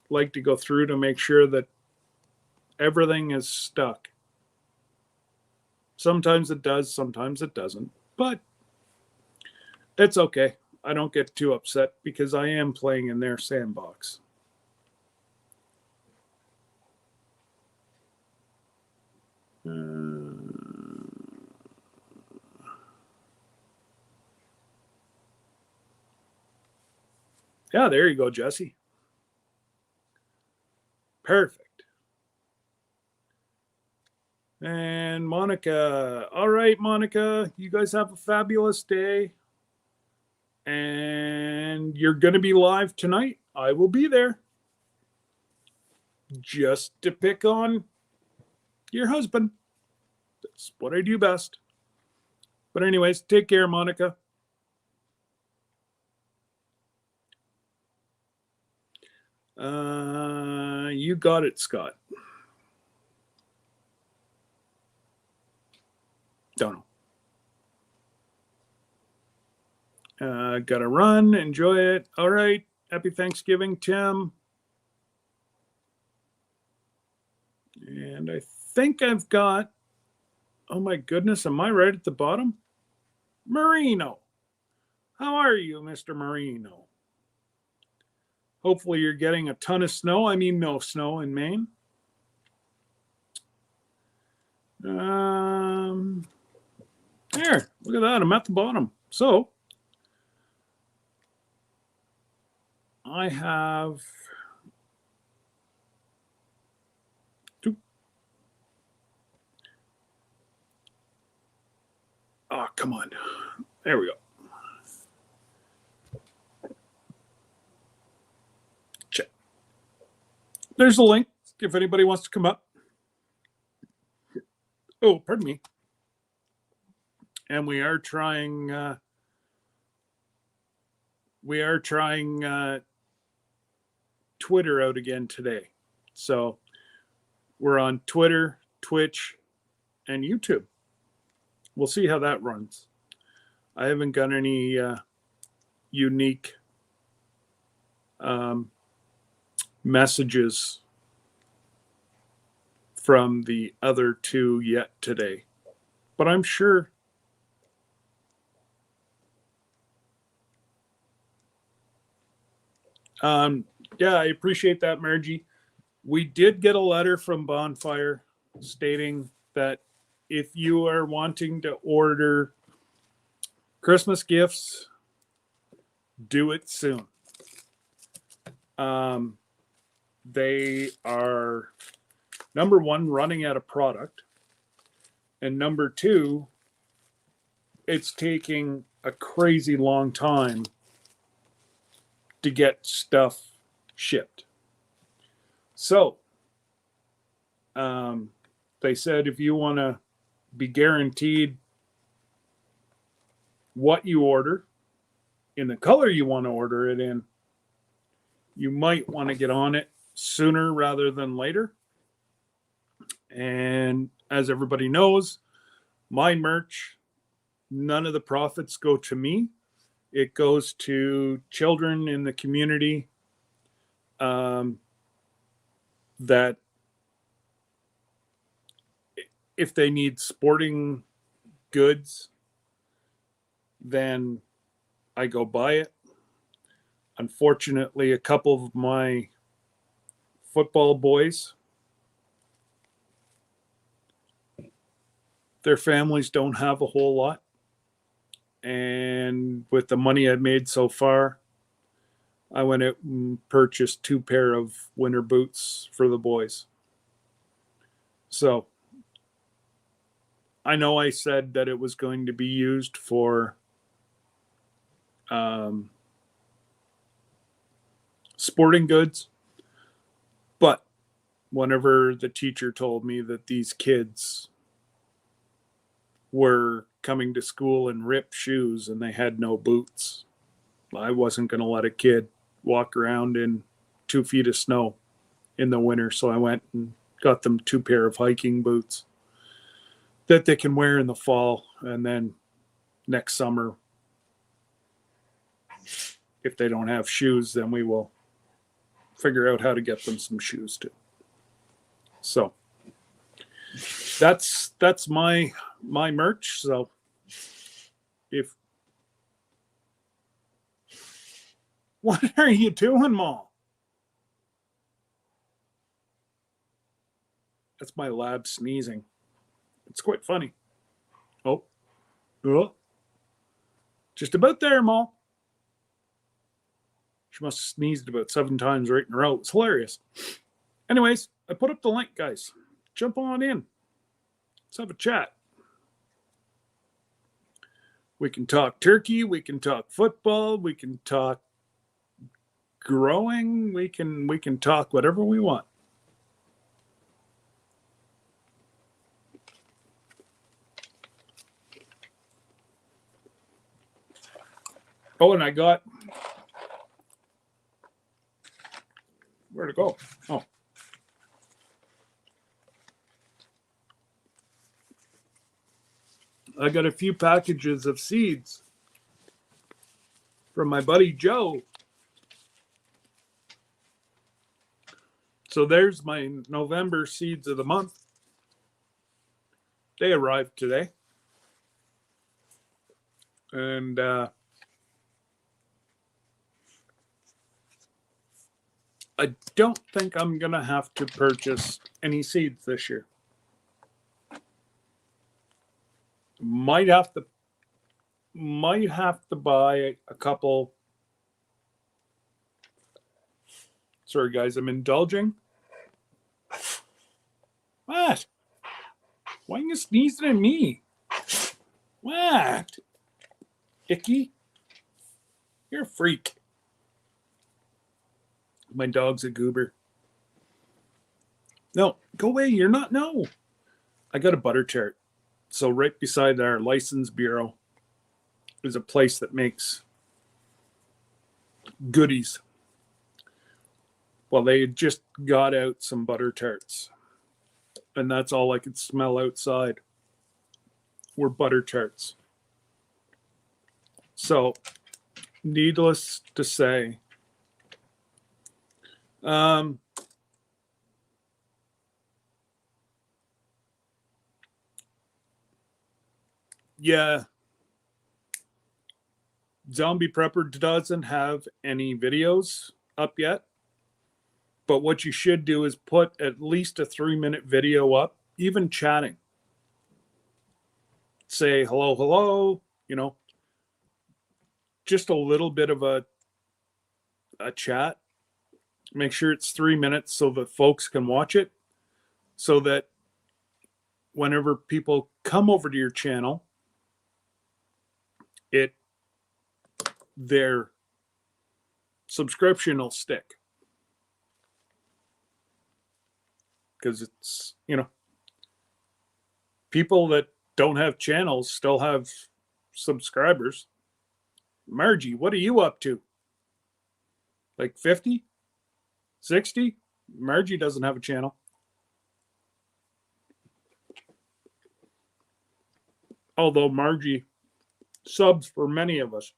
like to go through to make sure that everything is stuck. Sometimes it does, sometimes it doesn't. But it's okay. I don't get too upset because I am playing in their sandbox. Yeah, there you go, Jesse. Perfect. And Monica. All right, Monica. You guys have a fabulous day. And you're going to be live tonight. I will be there. Just to pick on your husband. That's what I do best. But anyways, take care, Monica. You got it, Scott. Don't know. Gotta run. Enjoy it. All right. Happy Thanksgiving, Tim. And I think I've got, oh my goodness, am I right at the bottom? Marino. How are you, Mr. Marino? Hopefully you're getting a ton of snow. I mean, no snow in Maine. There, look at that. I'm at the bottom. So I have two. Oh, come on. There we go. Check. There's the link if anybody wants to come up. Oh, pardon me. And we are trying Twitter out again today. So we're on Twitter, Twitch, and YouTube. We'll see how that runs. I haven't got any unique messages from the other two yet today, but I'm sure yeah, I appreciate that, Margie. We did get a letter from Bonfire stating that if you are wanting to order Christmas gifts, do it soon. They are, number one, running out of product. And number two, it's taking a crazy long time to get stuff shipped. So, they said if you want to be guaranteed what you order in the color you want to order it in, you might want to get on it sooner rather than later. And as everybody knows, my merch, none of the profits go to me. It goes to children in the community that if they need sporting goods, then I go buy it. Unfortunately, a couple of my football boys, their families don't have a whole lot. And with the money I've made so far, I went out and purchased 2 pair of winter boots for the boys. So I know I said that it was going to be used for sporting goods, but whenever the teacher told me that these kids were coming to school in ripped shoes and they had no boots, I wasn't going to let a kid walk around in 2 feet of snow in the winter. So I went and got them 2 pair of hiking boots that they can wear in the fall. And then next summer, if they don't have shoes, then we will figure out how to get them some shoes too. So that's my merch. So if what are you doing, Mom? That's my lab sneezing. It's quite funny. Oh, just about there, Mom. She must have sneezed about 7 times right in a row. It's hilarious. Anyways, I put up the link, guys. Jump on in. Let's have a chat. We can talk turkey. We can talk football. We can talk growing. We can talk whatever we want. Oh, and I got, where'd it go? Oh, I got a few packages of seeds from my buddy Joe. So there's my November seeds of the month. They arrived today. And I don't think I'm going to have to purchase any seeds this year. Might have to buy a couple. Sorry guys, I'm indulging. What? Why are you sneezing at me? What? Icky? You're a freak. My dog's a goober. No, go away. You're not. No. I got a butter tart. So right beside our license bureau is a place that makes goodies. Well, they had just got out some butter tarts. And that's all I could smell outside were butter tarts. So, needless to say, yeah, Zombie Prepper doesn't have any videos up yet. But what you should do is put at least a 3-minute video up, even chatting. Say hello, hello, just a little bit of a chat. Make sure it's 3 minutes so that folks can watch it, so that whenever people come over to your channel, their subscription will stick. Because it's, people that don't have channels still have subscribers. Margie, what are you up to? Like 50? 60? Margie doesn't have a channel. Although Margie subs for many of us.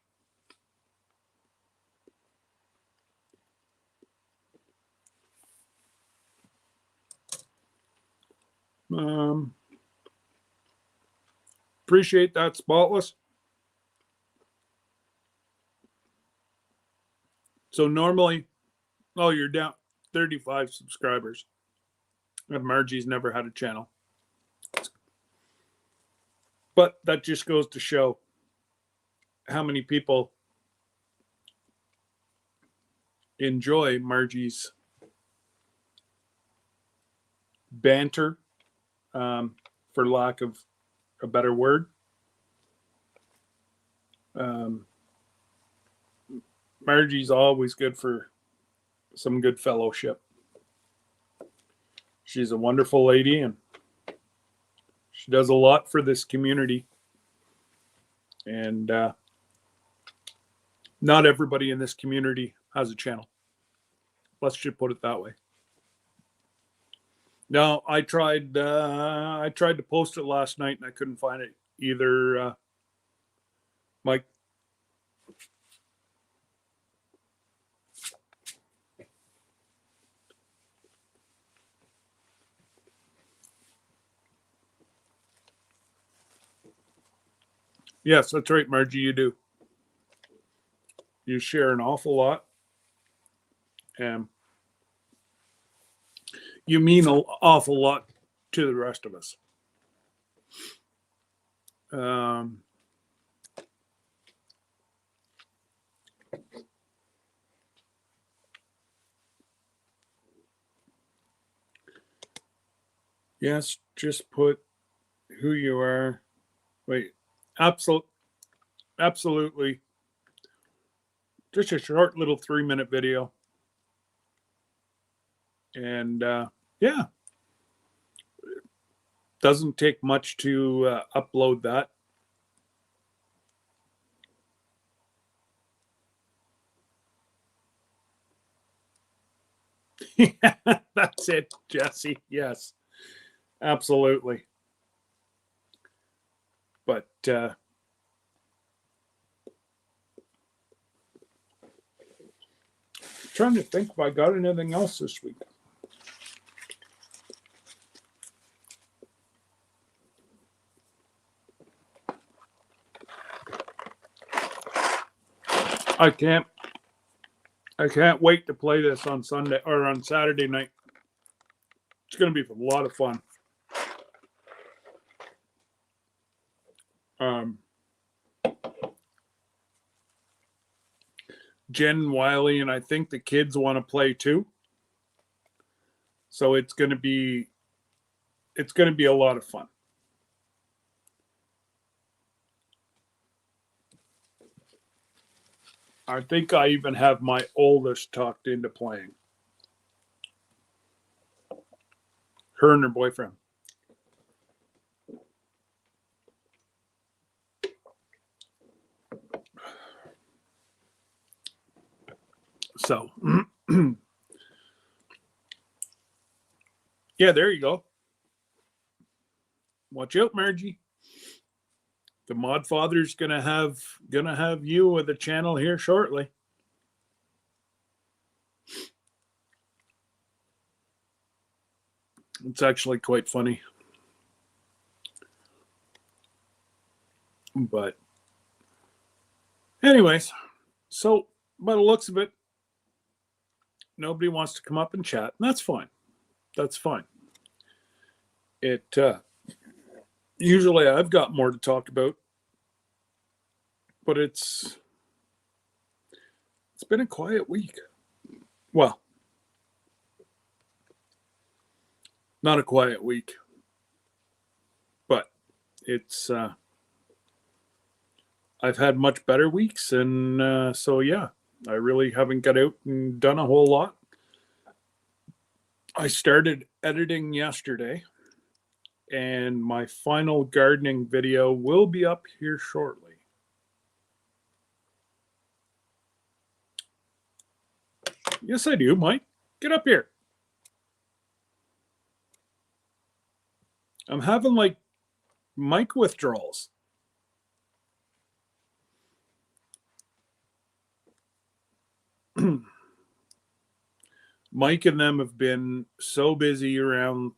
Appreciate that, Spotless. So normally, you're down 35 subscribers. And Margie's never had a channel. But that just goes to show how many people enjoy Margie's banter, for lack of a better word. Margie's always good for some good fellowship. She's a wonderful lady, and she does a lot for this community. And not everybody in this community has a channel. Let's just put it that way. Now, I tried to post it last night and I couldn't find it either. Mike. Yes, that's right, Margie, you do. You share an awful lot. And you mean an awful lot to the rest of us. Yes, just put who you are. Wait, absolutely. Just a short little 3-minute video. And yeah, doesn't take much to upload that. That's it, Jesse. Yes, absolutely. But trying to think if I got anything else this week. I can't wait to play this on Sunday or on Saturday night. It's going to be a lot of fun. Jen, Wiley, and I think the kids want to play too. So it's going to be a lot of fun. I think I even have my oldest talked into playing. Her and her boyfriend. So, yeah, there you go. Watch out, Margie. The Mod Father's gonna have you with a channel here shortly. It's actually quite funny. But anyways, so by the looks of it, nobody wants to come up and chat, and that's fine. That's fine. It usually I've got more to talk about, but it's been a quiet week. Well, not a quiet week, but it's I've had much better weeks, and so yeah, I really haven't got out and done a whole lot. I started editing yesterday, and my final gardening video will be up here shortly. Yes, I do, Mike. Get up here. I'm having like mic withdrawals. Mike and them have been so busy around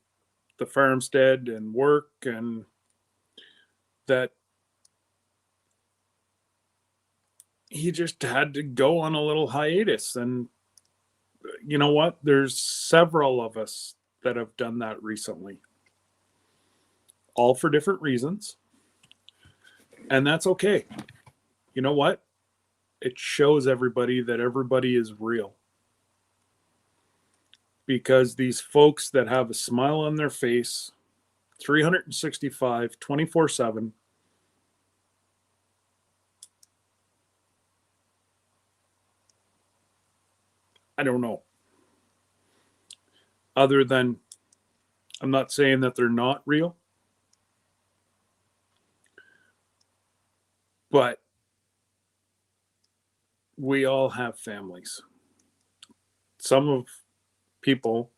the farmstead and work, and that he just had to go on a little hiatus. And you know what? There's several of us that have done that recently, all for different reasons. And that's okay. You know what? It shows everybody that everybody is real. Because these folks that have a smile on their face 365, 24/7, I don't know. Other than, I'm not saying that they're not real, but we all have families. Some of people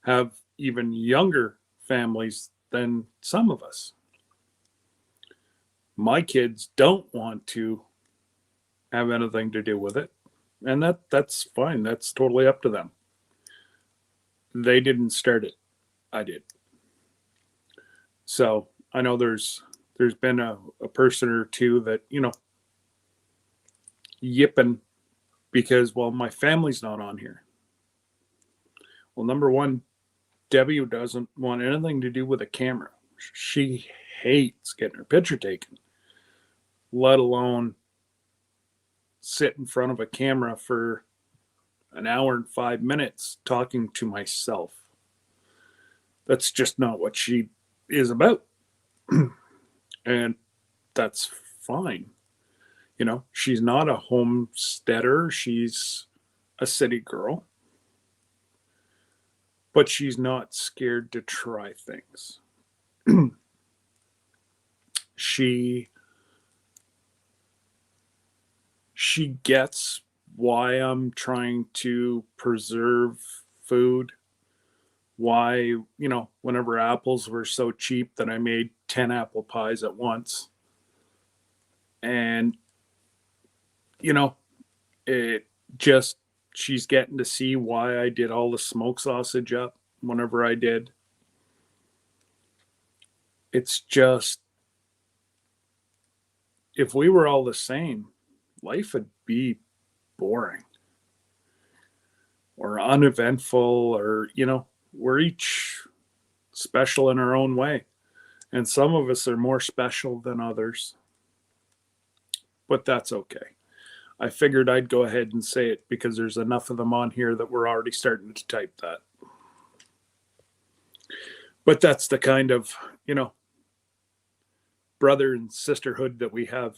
have even younger families than some of us. My kids don't want to have anything to do with it, and that's fine. That's totally up to them. They didn't start it. I did. So I know there's been a person or two that, yipping because, well, my family's not on here. Well, number one, Debbie doesn't want anything to do with a camera. She hates getting her picture taken, let alone sit in front of a camera for an hour and 5 minutes talking to myself. That's just not what she is about. And that's fine. She's not a homesteader. She's a city girl. But she's not scared to try things. She gets why I'm trying to preserve food why, whenever apples were so cheap that I made 10 apple pies at once. And, you know, it just, she's getting to see why I did all the smoked sausage up whenever I did. It's just, if we were all the same, life would be boring or uneventful, or, we're each special in our own way. And some of us are more special than others, but that's okay. I figured I'd go ahead and say it because there's enough of them on here that we're already starting to type that. But that's the kind of, brother and sisterhood that we have.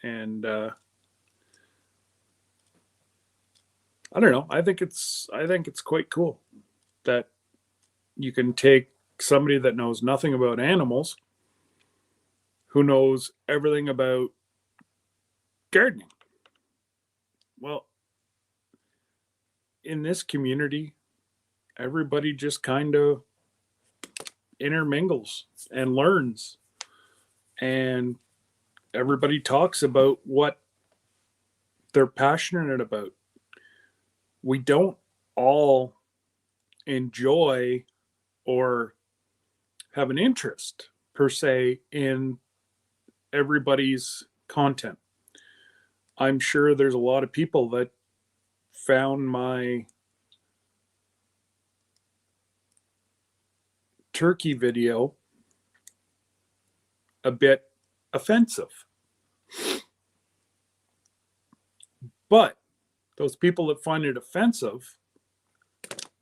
And I don't know. I think it's quite cool that you can take somebody that knows nothing about animals, who knows everything about gardening. Well, in this community, everybody just kind of intermingles and learns, and everybody talks about what they're passionate about. We don't all enjoy or have an interest per se in everybody's content. I'm sure there's a lot of people that found my turkey video a bit offensive. But those people that find it offensive,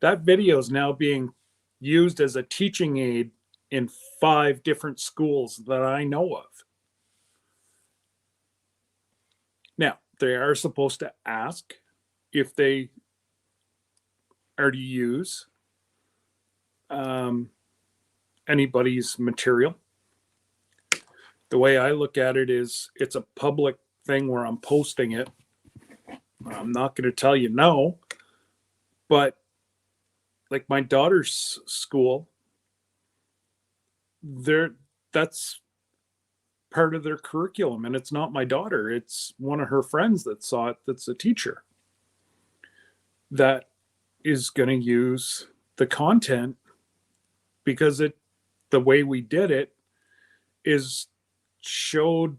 that video is now being used as a teaching aid in 5 different schools that I know of. Now, they are supposed to ask if they are to use anybody's material. The way I look at it is, it's a public thing where I'm posting it. I'm not going to tell you no, but like my daughter's school, that's part of their curriculum, and it's not my daughter, it's one of her friends that saw it, that's a teacher, that is going to use the content, because the way we did it is showed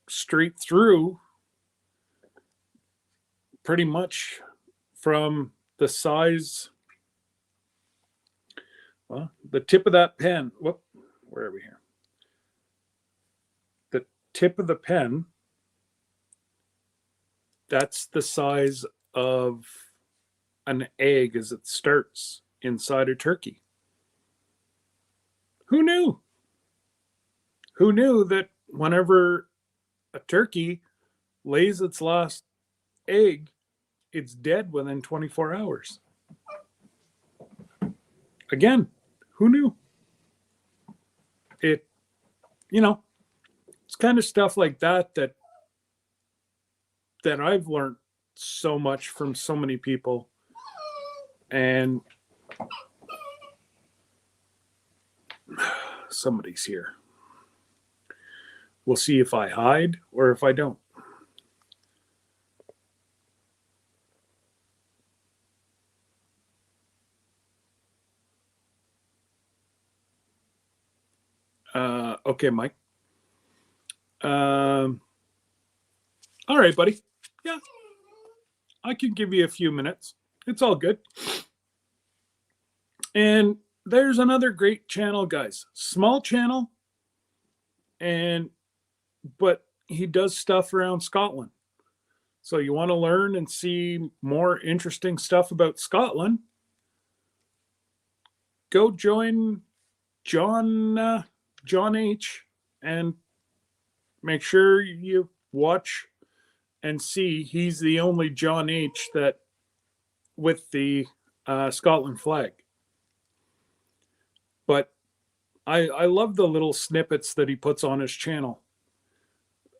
straight through, pretty much from the size, well, the tip of that pen. Where are we here? The tip of the pen, that's the size of an egg as it starts inside a turkey. Who knew? Who knew that whenever a turkey lays its last egg, it's dead within 24 hours? Again, who knew? It's kind of stuff like that I've learned so much from so many people. And somebody's here. We'll see if I hide or if I don't. Okay, Mike. All right, buddy. Yeah, I can give you a few minutes. It's all good. And there's another great channel, guys. Small channel, but he does stuff around Scotland. So you want to learn and see more interesting stuff about Scotland, go join John H, and make sure you watch and see. He's the only John H that with the Scotland flag. But I love the little snippets that he puts on his channel.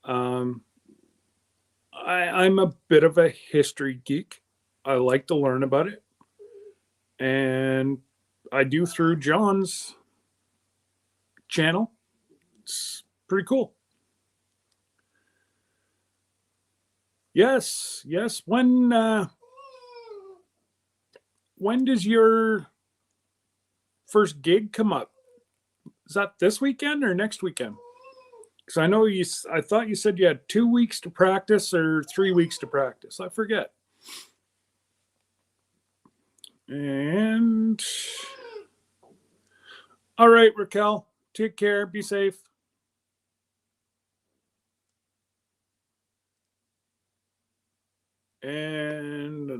I'm a bit of a history geek. I like to learn about it. And I do through John's channel. It's pretty cool. Yes. When does your first gig come up? Is that this weekend or next weekend? Because I know I thought you said you had 2 weeks to practice or 3 weeks to practice. I forget. And all right, Raquel, take care. Be safe. And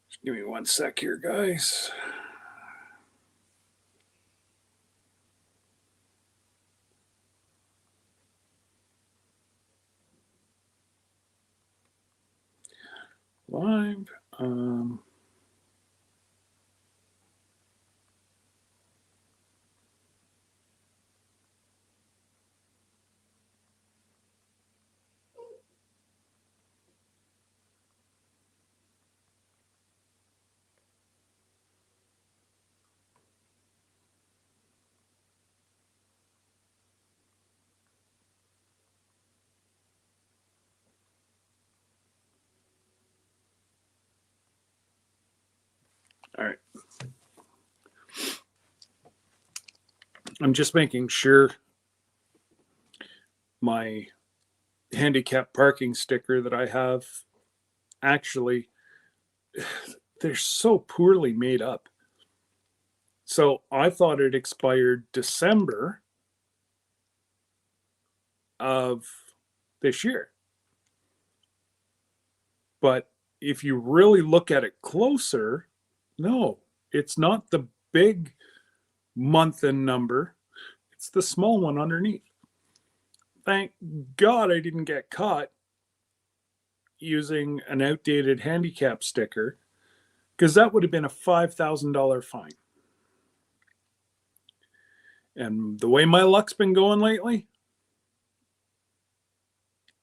just give me 1 sec here, guys. Live. All right. I'm just making sure my handicap parking sticker that I have actually, they're so poorly made up. So I thought it expired December of this year. But if you really look at it closer, no, it's not the big month and number. It's the small one underneath. Thank God I didn't get caught using an outdated handicap sticker, because that would have been a $5,000 fine. And the way my luck's been going lately,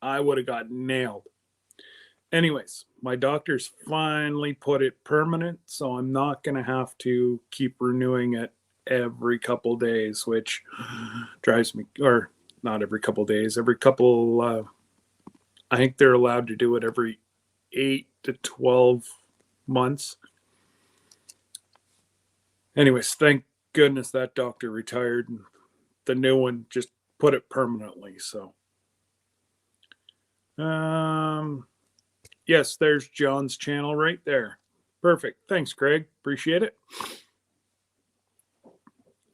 I would have got nailed. Anyways, my doctor's finally put it permanent, so I'm not going to have to keep renewing it every couple days, which drives me, or not every couple days, every couple, I think they're allowed to do it every 8 to 12 months. Anyways, thank goodness that doctor retired and the new one just put it permanently. So, yes, there's John's channel right there. Perfect. Thanks, Craig. Appreciate it.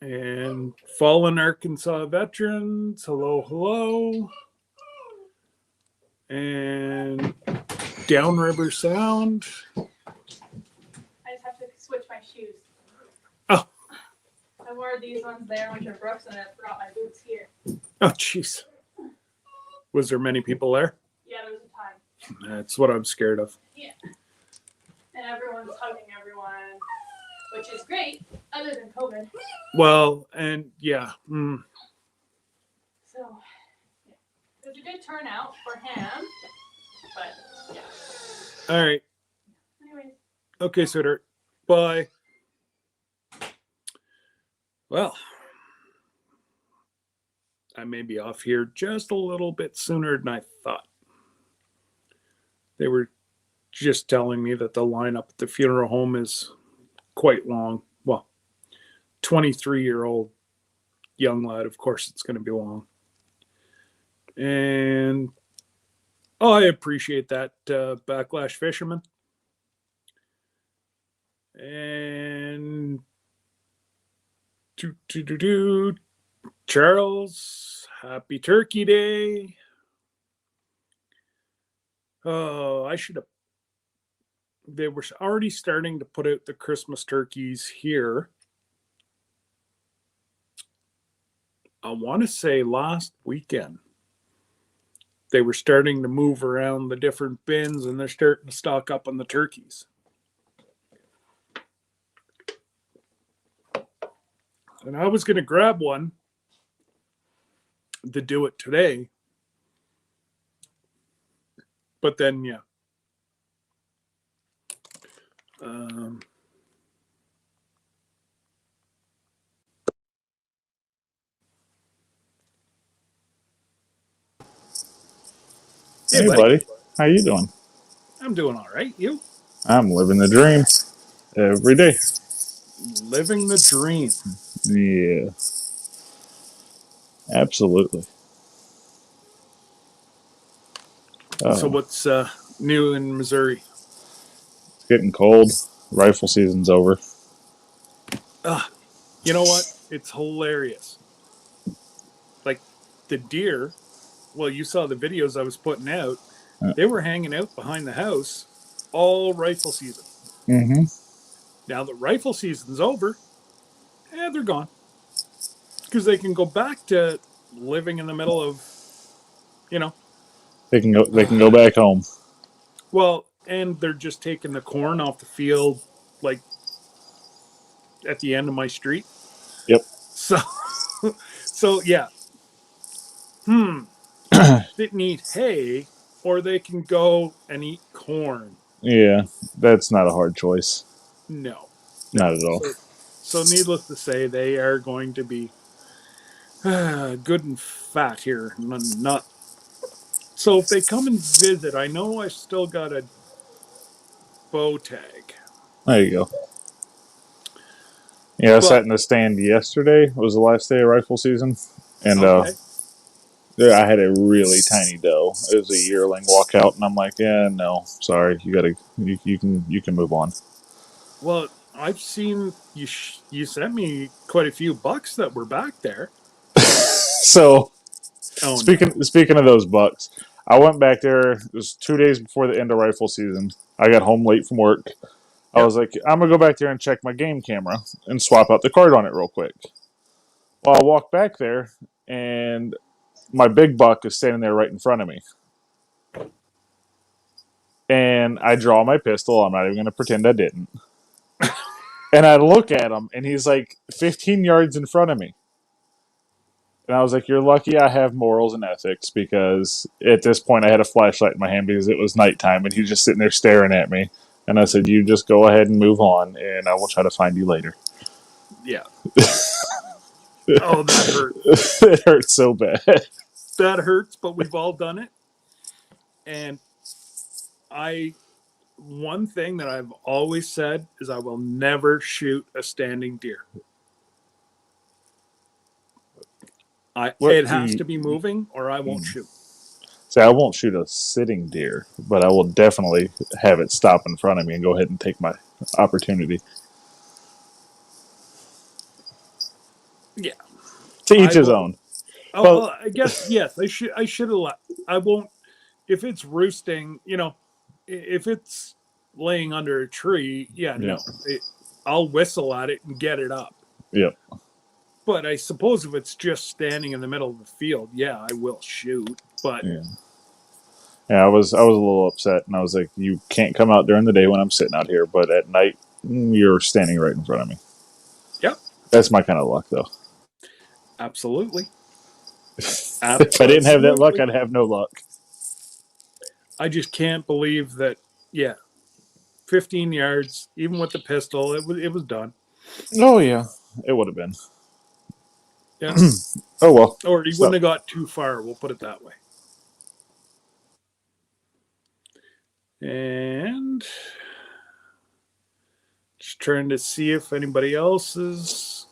And fallen Arkansas veterans, hello. And Downriver Sound. I just have to switch my shoes. Oh. I wore these ones there, which are Brooks, and I brought my boots here. Oh, jeez. Was there many people there? Yeah, there was a time. That's what I'm scared of. Yeah. And everyone's hugging everyone, which is great, other than COVID. Well, and yeah. So, yeah. It was a good turnout for him, but yeah. All right. Anyways. Okay, sweetheart. Bye. Well, I may be off here just a little bit sooner than I thought. They were just telling me that the lineup at the funeral home is quite long. Well, 23-year-old young lad, of course it's going to be long. And I appreciate that, Backlash Fisherman. And Charles, happy Turkey Day. Oh, I should have. They were already starting to put out the Christmas turkeys here. I want to say last weekend. They were starting to move around the different bins and they're starting to stock up on the turkeys. And I was going to grab one to do it today. But then, yeah. Hey, buddy. How you doing? I'm doing all right. You? I'm living the dream every day. Living the dream. Yeah, absolutely. So what's new in Missouri? It's getting cold. Rifle season's over. You know what? It's hilarious. Like the deer, well, you saw the videos I was putting out. They were hanging out behind the house all rifle season. Mm-hmm. Now that rifle season's over, they're gone. Because they can go back to living in the middle of, you know. They can go. They can go back home. Well, and they're just taking the corn off the field, like at the end of my street. Yep. So, so yeah. They need hay, or they can go and eat corn. Yeah, that's not a hard choice. No, Not at all. So needless to say, they are going to be good and fat here. Not so. If they come and visit, I know I still got a bow tag. There you go. Yeah, I sat But in the stand yesterday. It was the last day of rifle season, and okay, I had a really tiny doe. It was a yearling walkout, and I'm like, yeah, no, sorry, you can move on. well, I've seen you. You sent me quite a few bucks that were back there. So Oh no! speaking of those bucks, I went back there. It was 2 days before the end of rifle season. I got home late from work. I Yep. was like, I'm gonna go back there and check my game camera and swap out the card on it real quick. Well, I walk back there, and my big buck is standing there right in front of me. And I draw my pistol. I'm not even gonna pretend I didn't. And I look at him, and he's like 15 yards in front of me. And I was like, you're lucky I have morals and ethics, because at this point I had a flashlight in my hand because it was nighttime and he's just sitting there staring at me. And I said, you just go ahead and move on, and I will try to find you later. Yeah. Oh, that hurt. It hurts so bad. That hurts, but we've all done it. And one thing that I've always said is I will never shoot a standing deer. It has to be moving, or I won't shoot. See, I won't shoot a sitting deer, but I will definitely have it stop in front of me and go ahead and take my opportunity. Yeah. To each his own. Oh, I guess yes. I should have. I won't. If it's roosting, if it's laying under a tree, no. I'll whistle at it and get it up. Yep. But I suppose if it's just standing in the middle of the field, I will shoot. But yeah, I was a little upset, and I was like, "You can't come out during the day when I'm sitting out here, but at night, you're standing right in front of me." Yep. That's my kind of luck, though. Absolutely. If I didn't have that luck, I'd have no luck. I just can't believe that. 15 yards, even with the pistol, it was done. Oh yeah, it would have been. Yeah. Oh well. Or he wouldn't have got too far. We'll put it that way. And just trying to see if anybody else is.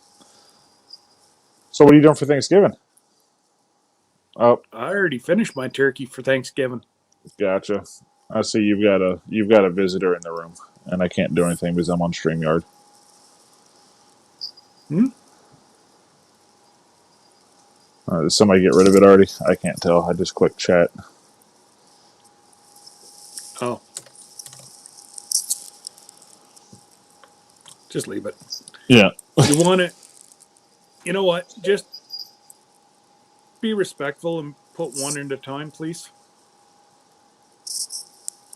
So what are you doing for Thanksgiving? Oh, I already finished my turkey for Thanksgiving. Gotcha. I see you've got a visitor in the room, and I can't do anything because I'm on StreamYard. Did somebody get rid of it already? I can't tell. I just clicked chat. Oh. Just leave it. Yeah. You want it. You know what? Just be respectful and put one at a time, please.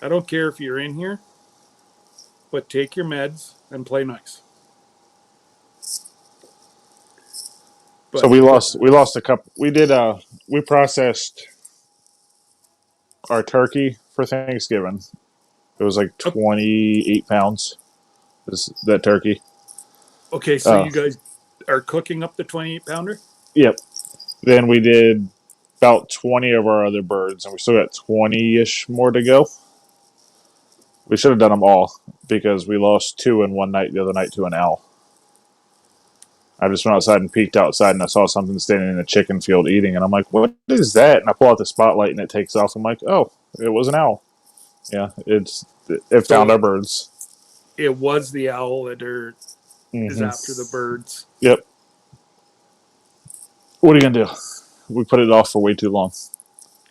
I don't care if you're in here, but take your meds and play nice. So we lost a couple. We processed our turkey for Thanksgiving. It was like 28 pounds. That turkey. Okay, so you guys are cooking up the 28-pounder? Yep. Then we did about 20 of our other birds, and we still got 20-ish more to go. We should have done them all because we lost 2 in one night the other night to an owl. I just went outside and peeked outside, and I saw something standing in a chicken field eating, and I'm like, what is that? And I pull out the spotlight, and it takes off. I'm like, oh, it was an owl. Yeah, it found our birds. It was the owl that is after the birds. Yep. What are you going to do? We put it off for way too long.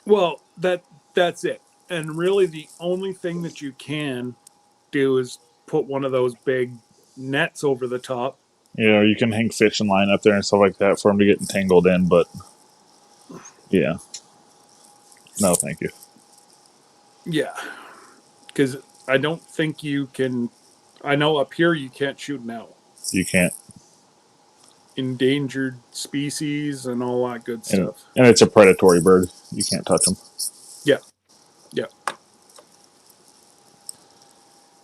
Well, that's it. And really the only thing that you can do is put one of those big nets over the top. Yeah, or you can hang fishing line up there and stuff like that for them to get entangled in, but yeah. No, thank you. Yeah. Because I don't think you can. I know up here you can't shoot an owl. You can't. Endangered species and all that good stuff. And it's a predatory bird. You can't touch them. Yeah. Yeah.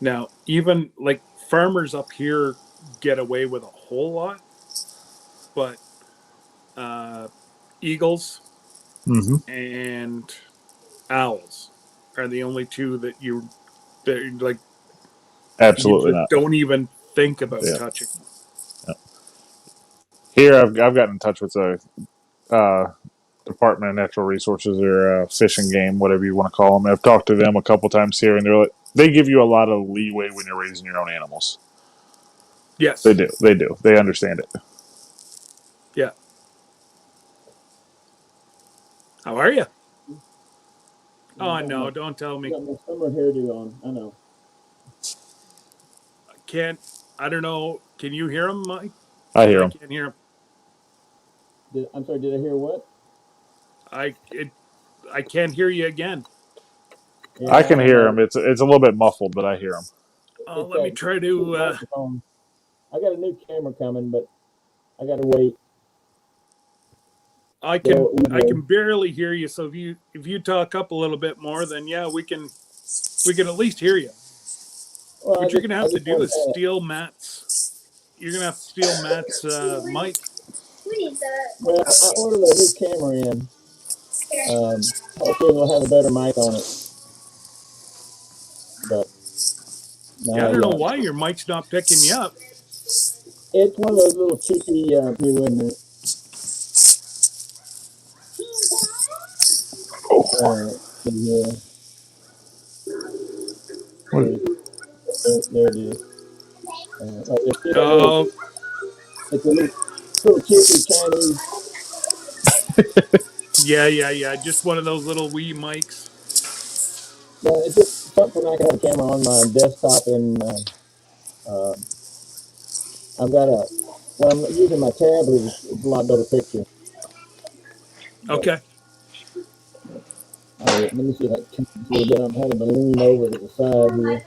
Now, even like farmers up here get away with a whole lot, but eagles and owls are the only two that you like. Absolutely you not. Don't even think about touching them. Yeah. Here, I've gotten in touch with the Department of Natural Resources or Fish and Game, whatever you want to call them. I've talked to them a couple times here, and they're like, they give you a lot of leeway when you're raising your own animals. Yes, they do. They do. They understand it. Yeah. How are you? Oh no! Don't tell me. I got my summer hairdo on. I know. I don't know. Can you hear him, Mike? I hear him. I can't hear him. I'm sorry. Did I hear what? I can't hear you again. Yeah, I can hear him. It's a little bit muffled, but I hear him. Let me try to. I got a new camera coming, but I got to wait. I can barely hear you. So if you talk up a little bit more, then yeah, we can at least hear you. Well, what you're gonna have to do is steal Matt's. You're gonna have to steal Matt's mic. Well, I ordered a new camera in. Hopefully we'll have a better mic on it. But I don't know why your mic's not picking you up. It's one of those little cheapy new in yeah. There it is. It's a little cheapy Chinese. Yeah. Just one of those little wee mics. Well, it's just something I can have a camera on my desktop, and I've got when I'm using my tablet, it's a lot better picture. Okay. Let me see if I can a little bit. I'm having to lean over to the side here.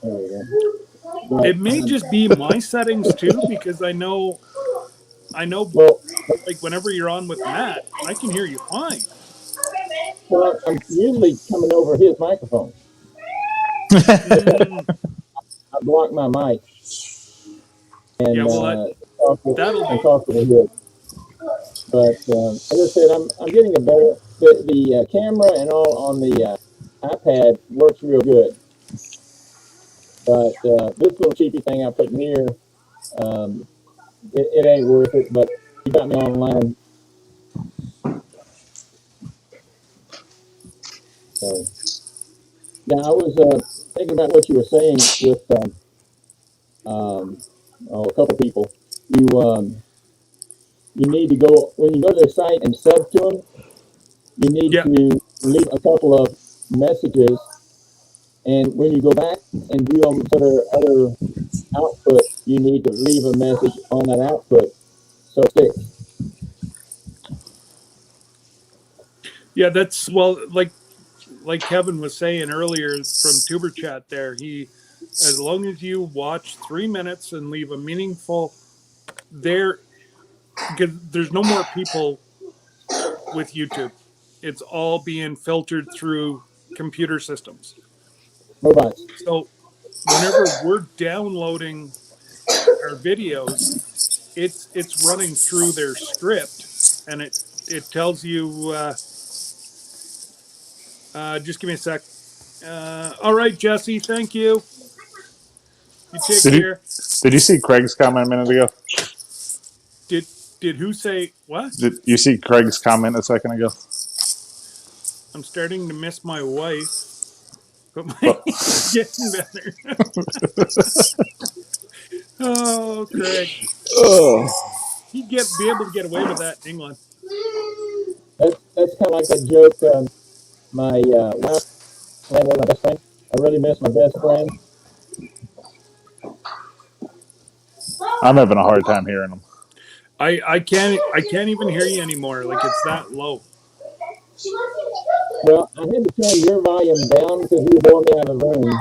There we go. But, it may just be my settings too, because I know. Well, like whenever you're on with Matt, I can hear you fine. Well, I'm usually coming over his microphone. I block my mic. And talk to his. But as I said, I'm getting a better. The camera and all on the iPad works real good. But this little cheapy thing I put in here, it ain't worth it. But you got me online. So now I was thinking about what you were saying with a couple people. You need to go when you go to their site and sub to them. You need to leave a couple of messages, and when you go back and view them for their other output, you need to leave a message on that output. So it sticks. Yeah, that's like Kevin was saying earlier from Tuber Chat there, as long as you watch 3 minutes and leave a meaningful, because there's no more people with YouTube. It's all being filtered through computer systems. Robots. So whenever we're downloading our videos, it's running through their script, and it tells you. Just give me a sec. All right, Jesse. Thank you. You take Did you care. did you see Craig's comment a minute ago? Did who say what? Did you see Craig's comment a second ago? I'm starting to miss my wife, but my Well, getting better. Oh, Craig. He'd be able to get away with that in England. That's kind of like that joke. My wife had one of my best friends. I really miss my best friend. I'm having a hard time hearing him. I can't even hear you anymore. Like it's that low. Well, I had to turn your volume down because you were blowing me out of the room.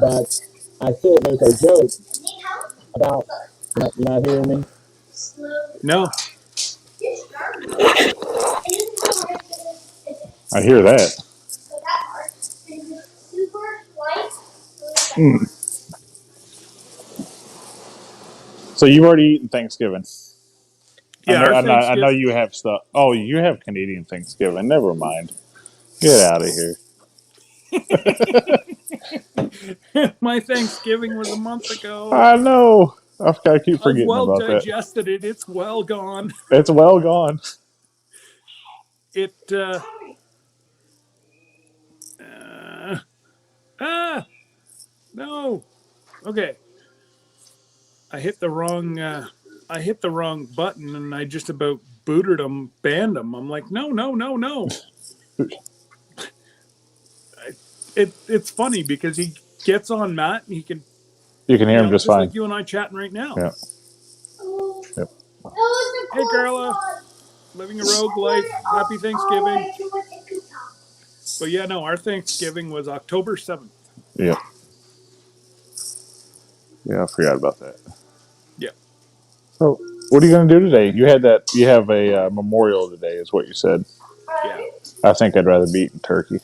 But I said there's a joke about you not hearing me. No. I hear that. Mm. So you've already eaten Thanksgiving. Yeah, our I know Thanksgiving. you have stuff. Oh, you have Canadian Thanksgiving. Never mind. Get out of here. My Thanksgiving was a month ago. I know. I keep I've forgetting well about that. digested it. It's well gone. It's well gone. It no. Okay. I hit the wrong button, and I just about booted him, banned him. I'm like, no. It's funny because he gets on Matt and he can, You can hear him just just fine. like you and I chatting right now. Yeah. Yep. Hey, Carla, living a rogue life. Happy Thanksgiving. But yeah, no, our Thanksgiving was October 7th. Yeah. Yeah, I forgot about that. Yeah. So, what are you going to do today? You have a memorial today, is what you said. Yeah. I think I'd rather be eating turkey.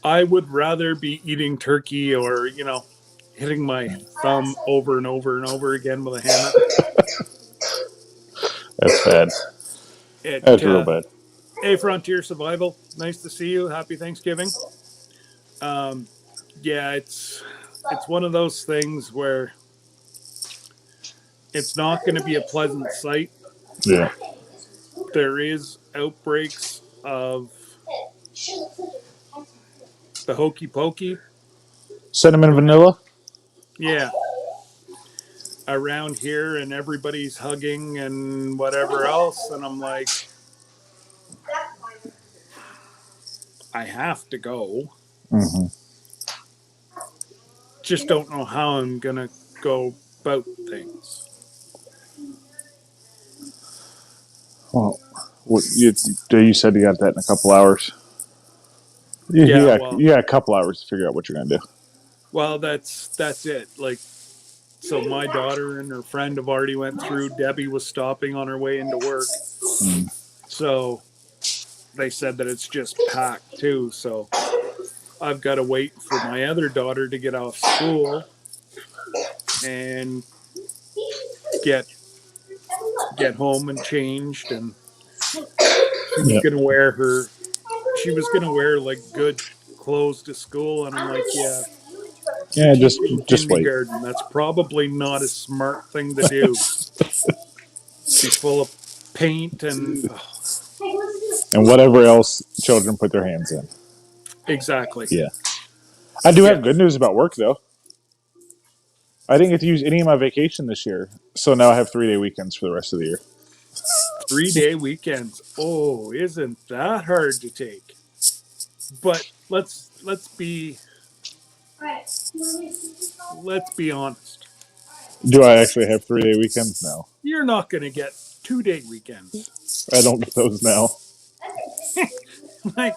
I would rather be eating turkey or, hitting my thumb over and over and over again with a hammer. That's bad. That's real bad. Hey, Frontier Survival. Nice to see you. Happy Thanksgiving. Yeah, it's one of those things where it's not going to be a pleasant sight. Yeah. There is outbreaks of the hokey pokey. Cinnamon vanilla? Yeah. Around here, and everybody's hugging and whatever else. And I'm like, I have to go. Mm-hmm. Just don't know how I'm going to go about things. Well, you said you got that in a couple hours. You got a couple hours to figure out what you're going to do. Well, that's it. Like, so my daughter and her friend have already went through. Debbie was stopping on her way into work. So they said that it's just packed too. So I've got to wait for my other daughter to get off school and get home and changed. And she was going to wear like good clothes to school. And I'm like, yeah, just wait. kindergarten. That's probably not a smart thing to do. She's full of paint and whatever else children put their hands in. Exactly. Yeah. I do have good news about work though. I didn't get to use any of my vacation this year, so now I have 3-day weekends for the rest of the year. 3-day weekends. Oh, isn't that hard to take? But let's be honest. Do I actually have 3-day weekends? No. You're not going to get 2-day weekends. I don't get those now. Like,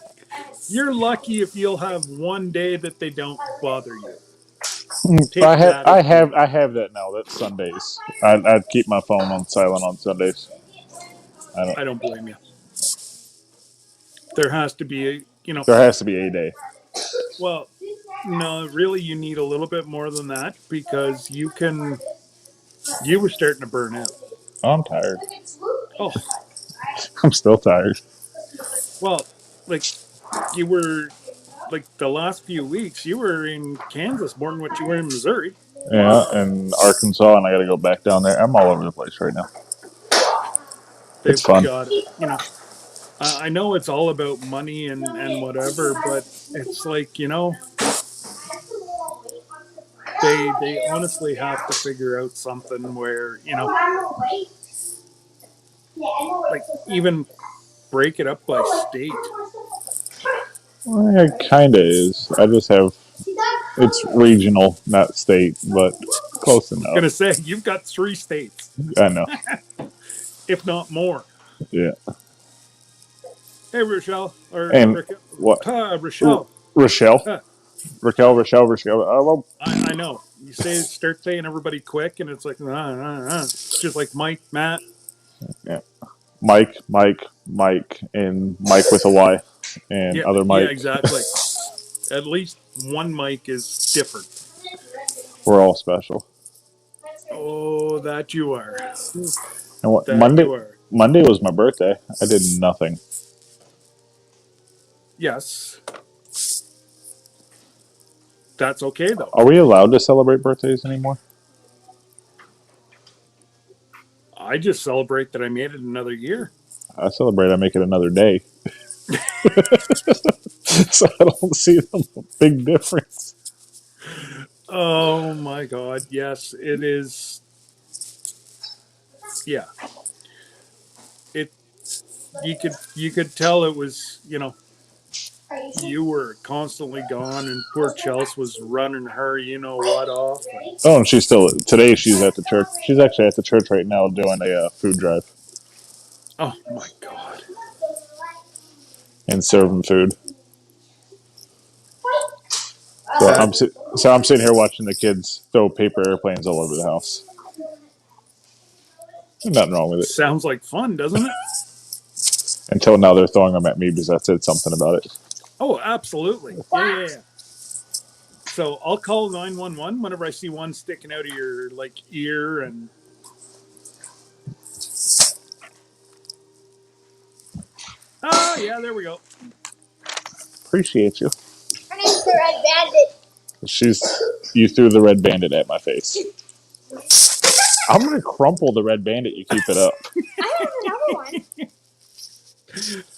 you're lucky if you'll have one day that they don't bother you. Take that. I have that now. That's Sundays. I'd keep my phone on silent on Sundays. I don't blame you. There has to be There has to be a day. well, no, really, you need a little bit more than that because you were starting to burn out. Oh, I'm tired. Oh, I'm still tired. well, like you were like the last few weeks, you were in Kansas more than what you were in Missouri. Yeah, and Arkansas, and I got to go back down there. I'm all over the place right now. It's They've fun. got, I know it's all about money and whatever, but it's like, they honestly have to figure out something where, like even break it up by state. Well, it kind of is. I just have it's regional, not state, but close I was gonna enough. say you've got 3 states, I know. if not more. Yeah. Hey, Rochelle or And what? Rochelle. Rochelle, Huh, Rochelle. Well, I know. You start saying everybody quick, and it's like just like Mike, Matt. yeah. Mike, and Mike with a Y, and Yeah, other yeah, Mike. exactly. At least one Mike is different. We're all special. Oh, that you are. And what That you are. Monday was my birthday. I did nothing. Yes. That's okay though. Are we allowed to celebrate birthdays anymore? I just celebrate that I made it another year. I celebrate. I make it another day. So I don't see the big difference. Oh my God. Yes, it is. Yeah. It you could tell it was, you were constantly gone and poor Chelsea was running her what off. Oh, and she's still today. She's at the church. She's actually at the church right now doing a food drive Oh my God. and serving food. So That I'm sitting here watching the kids throw paper airplanes all over the house. There's nothing wrong with it. sounds like fun, doesn't it? Until now, they're throwing them at me because I said something about it. Oh, absolutely. Yeah. So I'll call 911 whenever I see one sticking out of your ear and. Oh yeah, there we go. Appreciate you. Her name's the Red Bandit. You threw the red bandit at my face. I'm gonna crumple the red bandit. You keep it up. I have another one.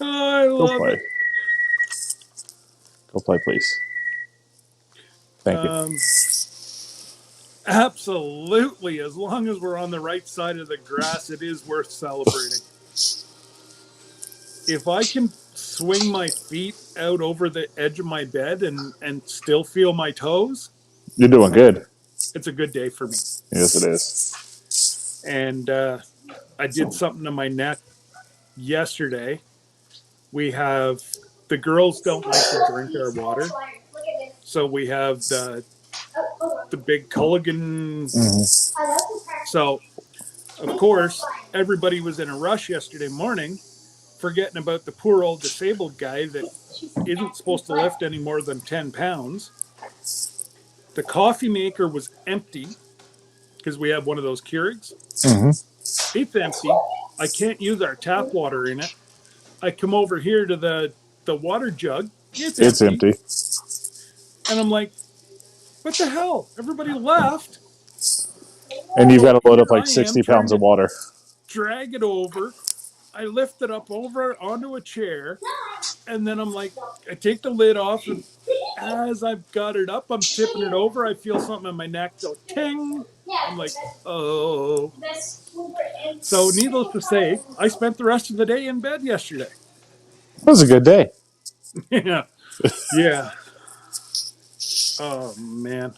Oh, I Go love play. it. Go play, please. Thank you. Absolutely. As long as we're on the right side of the grass, it is worth celebrating. If I can swing my feet out over the edge of my bed and still feel my toes, You're doing good. it's a good day for me. Yes, it is. And I did something to my neck yesterday. We have the girls don't like to drink our water, so we have the big Culligan. Mm-hmm. So, of course, everybody was in a rush yesterday morning, forgetting about the poor old disabled guy that isn't supposed to lift any more than 10 pounds. The coffee maker was empty because we have one of those Keurigs. Mm-hmm. It's empty. I can't use our tap water in it. I come over here to the water jug. It's empty. And I'm like, what the hell? Everybody left. And you've got to load up Here like I 60 am pounds of water. drag it over. I lift it up over onto a chair, and then I'm like, I take the lid off, and as I've got it up, I'm tipping it over. I feel something in my neck go ting. I'm like, oh. So, needless to say, I spent the rest of the day in bed yesterday. It was a good day. Yeah. Yeah. Oh, man.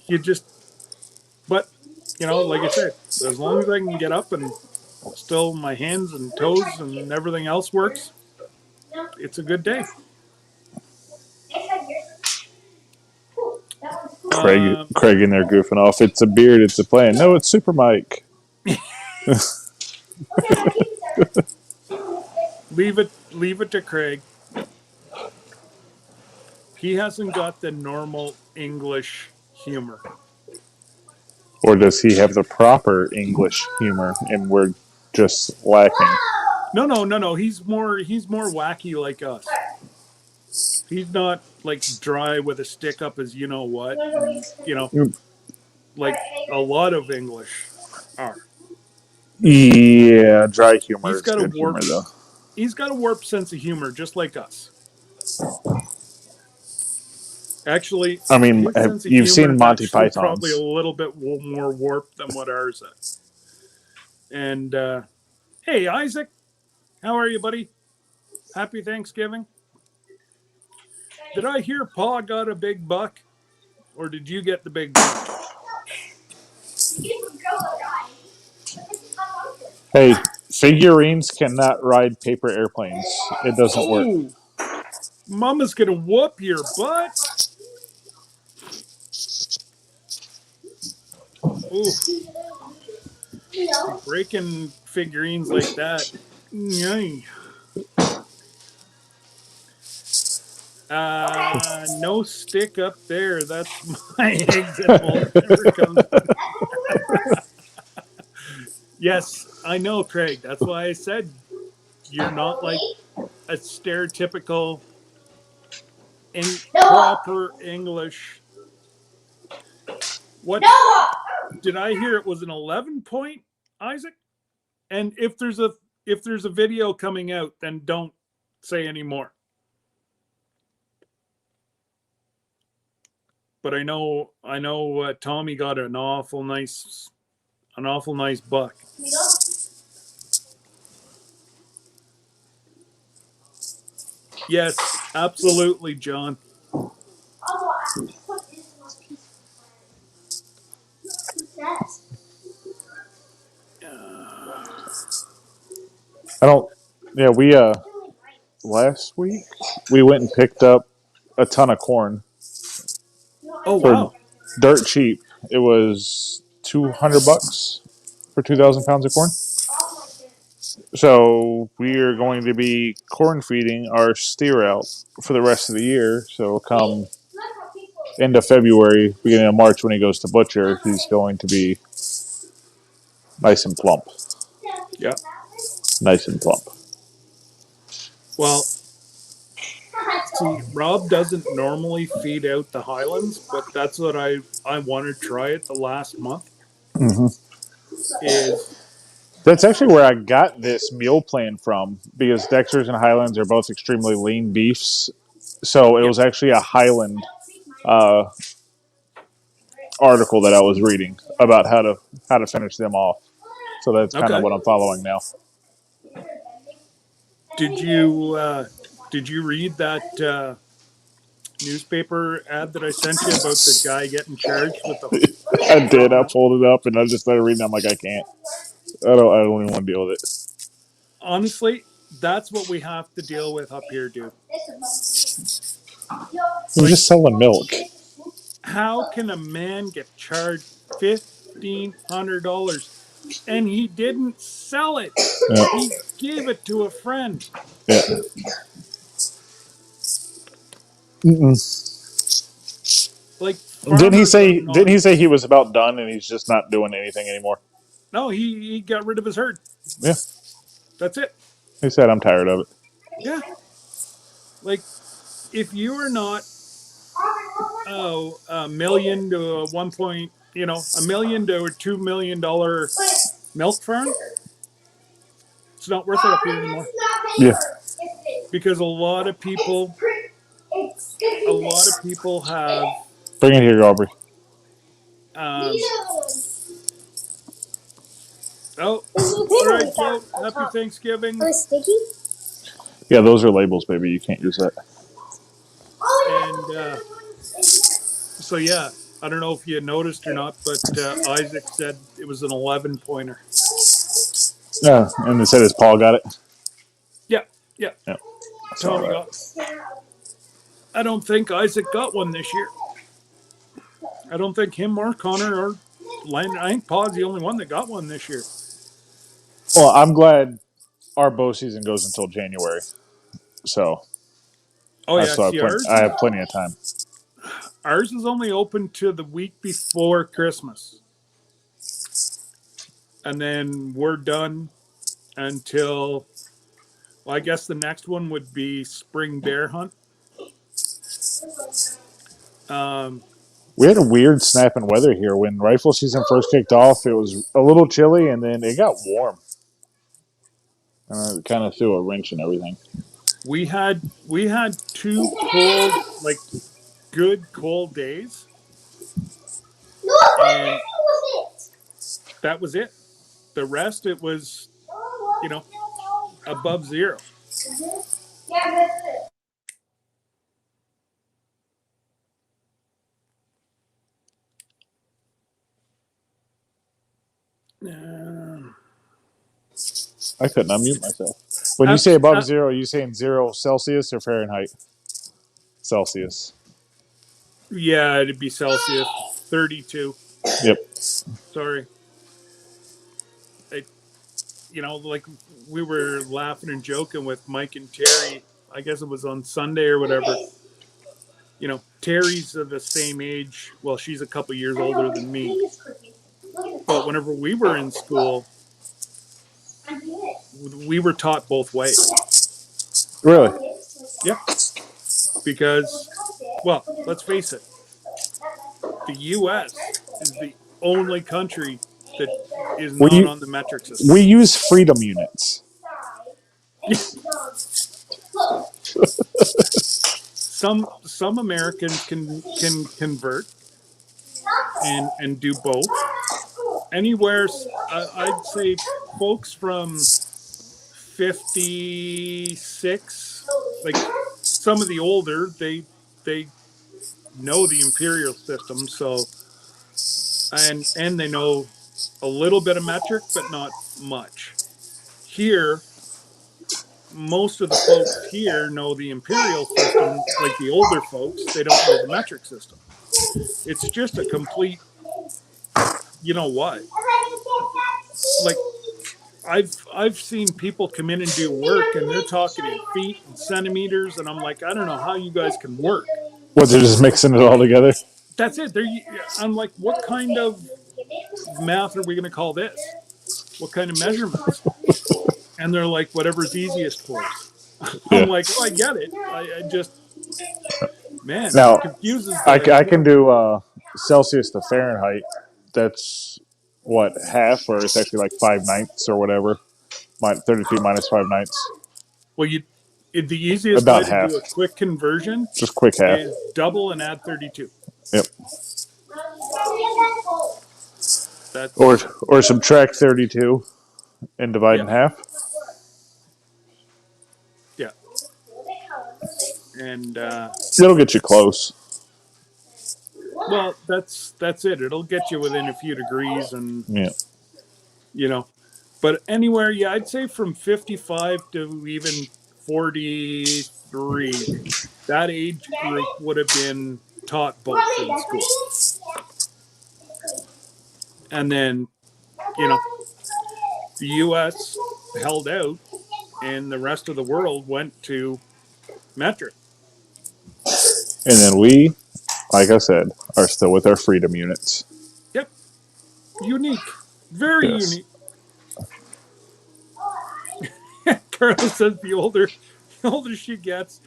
You just, but, like I said, as long as I can get up and still my hands and toes and everything else works, it's a good day. Craig in there goofing off. It's a beard. It's a plan. No, it's Super Mike. Leave it to Craig. He hasn't got the normal English humor. Or does he have the proper English humor and we're just lacking? No. He's more wacky like us. He's not like dry with a stick up as you know what, and, like a lot of English are. Yeah, dry humor is good humor though. He's got a warped sense of humor, just like us. Actually, I mean, his sense of you've humor seen is Monty actually Python's. probably a little bit more warped than what ours is. And hey, Isaac, how are you, buddy? Happy Thanksgiving. Did I hear Pa got a big buck, or did you get the big buck? Hey, figurines cannot ride paper airplanes. It doesn't work. Mama's gonna whoop your butt. Ooh. Breaking figurines like that. Yay. No stick up there. That's my exit hole. Never comes. Yes, I know, Craig. That's why I said you're not like a stereotypical proper English. What did I hear? It was an 11 point, Isaac. And if there's a video coming out, then don't say any more. But I know Tommy got an awful nice buck. Yes, absolutely, John. I don't. Yeah, we last week we went and picked up a ton of corn. Oh wow! Dirt cheap. It was $200 for 2,000 pounds of corn. So we are going to be corn feeding our steer out for the rest of the year. So come end of February, beginning of March, when he goes to butcher, he's going to be nice and plump. Yeah, nice and plump. Well, see, Rob doesn't normally feed out the Highlands, but that's what I want to try it the last month. Mm-hmm. That's actually where I got this meal plan from, because Dexter's and Highlands are both extremely lean beefs. So it was actually a Highland article that I was reading about how to finish them off. So that's kind of what I'm following now. Did you read that newspaper ad that I sent you about the guy getting charged with the? I did. I pulled it up and I just started reading. I'm like, I can't. I don't even want to deal with it. Honestly, that's what we have to deal with up here, dude. We're just selling milk. How can a man get charged $1,500 and he didn't sell it? Yeah. He gave it to a friend. Yeah. Like, didn't he say he was about done and he's just not doing anything anymore? No, he got rid of his herd. Yeah. That's it. He said, I'm tired of it. Yeah. Like, if you are not a million to a $1 million to a $2 million milk farm, it's not worth it up here anymore. Yeah. Because a lot of people have. Bring it here, Aubrey. All right, Joe. Happy Thanksgiving. Oh, it's sticky? Yeah, those are labels, baby. You can't use that. And so, yeah, I don't know if you noticed or not, but Isaac said it was an 11 pointer. Yeah, and they said his paw got it. Yeah. Tommy got. I don't think Isaac got one this year. I don't think him or Connor or Len. I think Pa's the only one that got one this year. Well, I'm glad our bow season goes until January, so Oh yeah, see I have plenty of time. ours is only open to the week before Christmas, and then we're done until. Well, I guess the next one would be spring bear hunt. We had a weird snap in weather here when rifle season first kicked off. It was a little chilly, and then it got warm. It kind of threw a wrench in everything. We had 2 cold, like good cold days, and that was it. The rest, it was, above zero. I couldn't unmute myself. When you say above zero, are you saying 0 Celsius or Fahrenheit? Celsius. Yeah, it'd be Celsius, 32. Yep. Sorry. Like we were laughing and joking with Mike and Terry. I guess it was on Sunday or whatever. Terry's of the same age. Well, she's a couple years older than me. But whenever we were in school, we were taught both ways. Really? Yeah. Because, well, let's face it, the U.S. is the only country that is not on the metric system. We use freedom units. Some Americans can convert and do both. Anywhere, I'd say folks from 56, like some of the older, they know the imperial system, so and they know a little bit of metric, but not much. Here, most of the folks here know the imperial system, like the older folks. They don't know the metric system. It's just a complete, you know what? Like I've seen people come in and do work, and they're talking in feet and centimeters, and I'm like, I don't know how you guys can work. What, they're just mixing it all together? That's it. I'm like, what kind of math are we going to call this? What kind of measurements? And they're like, whatever's easiest for us. I'm like, oh, I get it. I just, man, now, it confuses. I can do Celsius to Fahrenheit. That's what, half, or it's actually like 5/9 or whatever. 32 minus 5/9. Well, the easiest about way to half. do a quick conversion, just quick half, is double and add 32. Yep. That's or subtract 32 and divide in half. Yeah. And it'll get you close. Well, that's it. It'll get you within a few degrees, and but anywhere, yeah, I'd say from 55 to even 43, that age group would have been taught both in school. And then, the U.S. held out, and the rest of the world went to metric. And then we, like I said, are still with our freedom units. Yep. Unique. Very unique. Carla says the older she gets,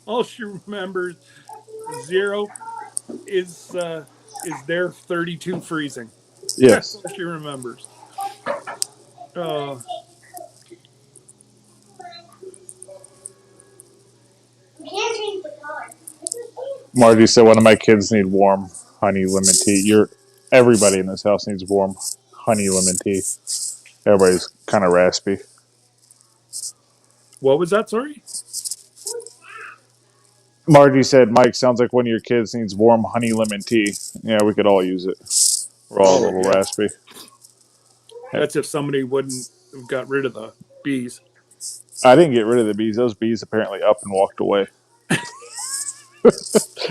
all she remembers 0 is their 32 freezing. Yes. That's all she remembers. Oh. Margie said one of my kids need warm honey lemon tea. Everybody in this house needs warm honey lemon tea. Everybody's kind of raspy. What was that? Sorry? Margie said, Mike, sounds like one of your kids needs warm honey lemon tea. Yeah, we could all use it. We're all a little raspy. That's if somebody wouldn't have got rid of the bees. I didn't get rid of the bees. Those bees apparently up and walked away.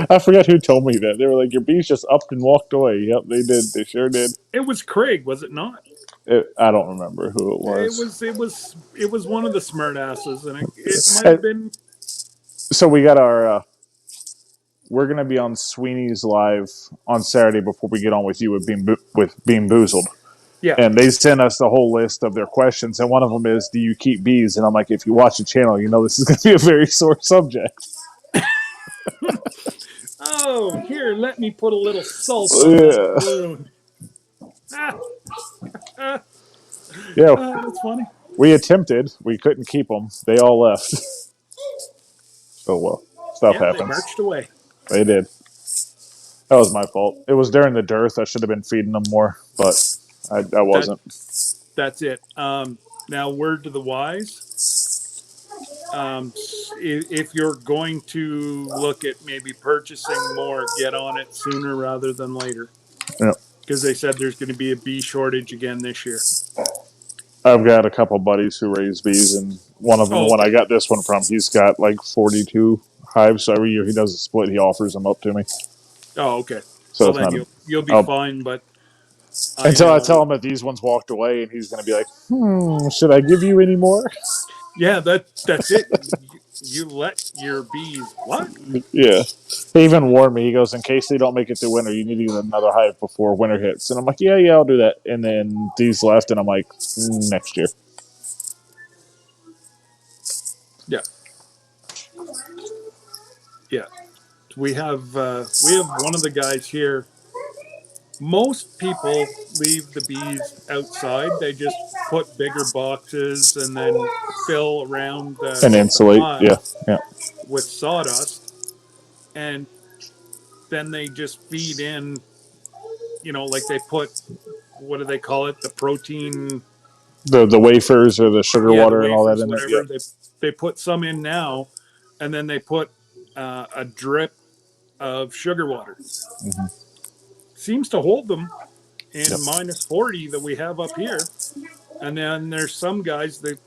I forget who told me that. They were like, your bees just upped and walked away. Yep, they did. They sure did. It was Craig, was it not? I don't remember who it It was. was. It was. It was one of the smart asses, and it might have been. So we got our. We're gonna be on Sweeney's live on Saturday before we get on with you with Being Boozled. Yeah. And they sent us the whole list of their questions, and one of them is, "Do you keep bees?" And I'm like, "If you watch the channel, you know this is going to be a very sore subject." Oh, here, let me put a little salt on that wound. Yeah, That's funny. we attempted. We couldn't keep them. They all left. Oh well, stuff Yeah, they happens. marched away. They did. That was my fault. It was during the dearth. I should have been feeding them more, but I wasn't. That's it. Now, word to the wise. If you're going to look at maybe purchasing more, get on it sooner rather than later. Yeah. Because they said there's going to be a bee shortage again this year. I've got a couple buddies who raise bees, and one of them, the one I got this one from, he's got like 42 hives. So every year he does a split, he offers them up to me. Oh, okay. So well, it's then not you'll be fine. But until I tell him that these ones walked away, and he's going to be like, should I give you any more? Yeah, that's it. You let your bees what? Yeah. He even warned me. He goes, in case they don't make it through winter, you need to get another hive before winter hits. And I'm like, yeah, I'll do that. And then these left, and I'm like, next year. Yeah. Yeah. We have one of the guys here. Most people leave the bees outside. They just put bigger boxes and then fill around And the insulate. hive Yeah. with sawdust, and then they just feed in. Like they put, what do they call it? The protein. The wafers or the sugar Yeah, the water and all that wafers, in there. whatever. Yep. They put some in now, and then they put a drip of sugar water. Mm-hmm. Seems to hold them in Yep. minus 40 that we have up here. And then there's some guys that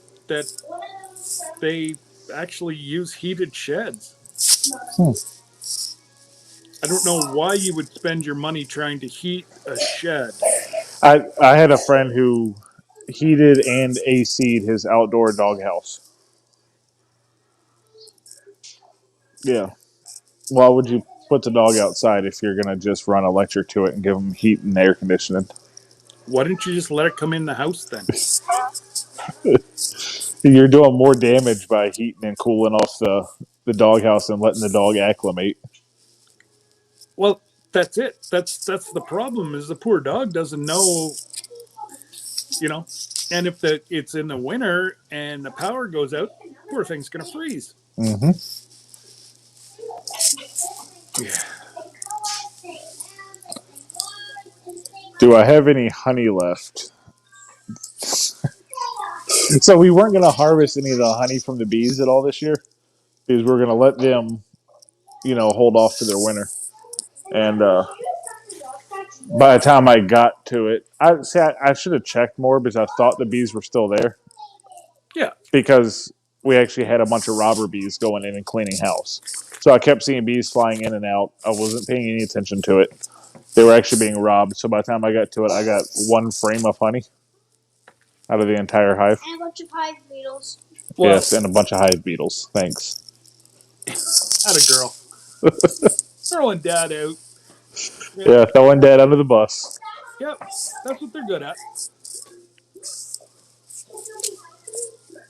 they actually use heated sheds. I don't know why you would spend your money trying to heat a shed. I had a friend who heated and AC'd his outdoor doghouse. Yeah. Why would you put the dog outside if you're going to just run electric to it and give them heat and air conditioning? Why didn't you just let it come in the house then? You're doing more damage by heating and cooling off the doghouse and letting the dog acclimate. Well, that's it. That's the problem. Is the poor dog doesn't know, and if it's in the winter and the power goes out, poor thing's gonna freeze. Mm-hmm. Yeah. Do I have any honey left? So we weren't going to harvest any of the honey from the bees at all this year because we're going to let them, hold off to their winter. And by the time I got to it, I should have checked more because I thought the bees were still there. Yeah. Because we actually had a bunch of robber bees going in and cleaning house. So I kept seeing bees flying in and out. I wasn't paying any attention to it. They were actually being robbed. So by the time I got to it, I got one frame of honey out of the entire hive. And a bunch of hive beetles. Well, yes, and a bunch of hive beetles. Thanks. Atta girl. Throwing dad out. Yeah, throwing dad under the bus. Yep, that's what they're good at.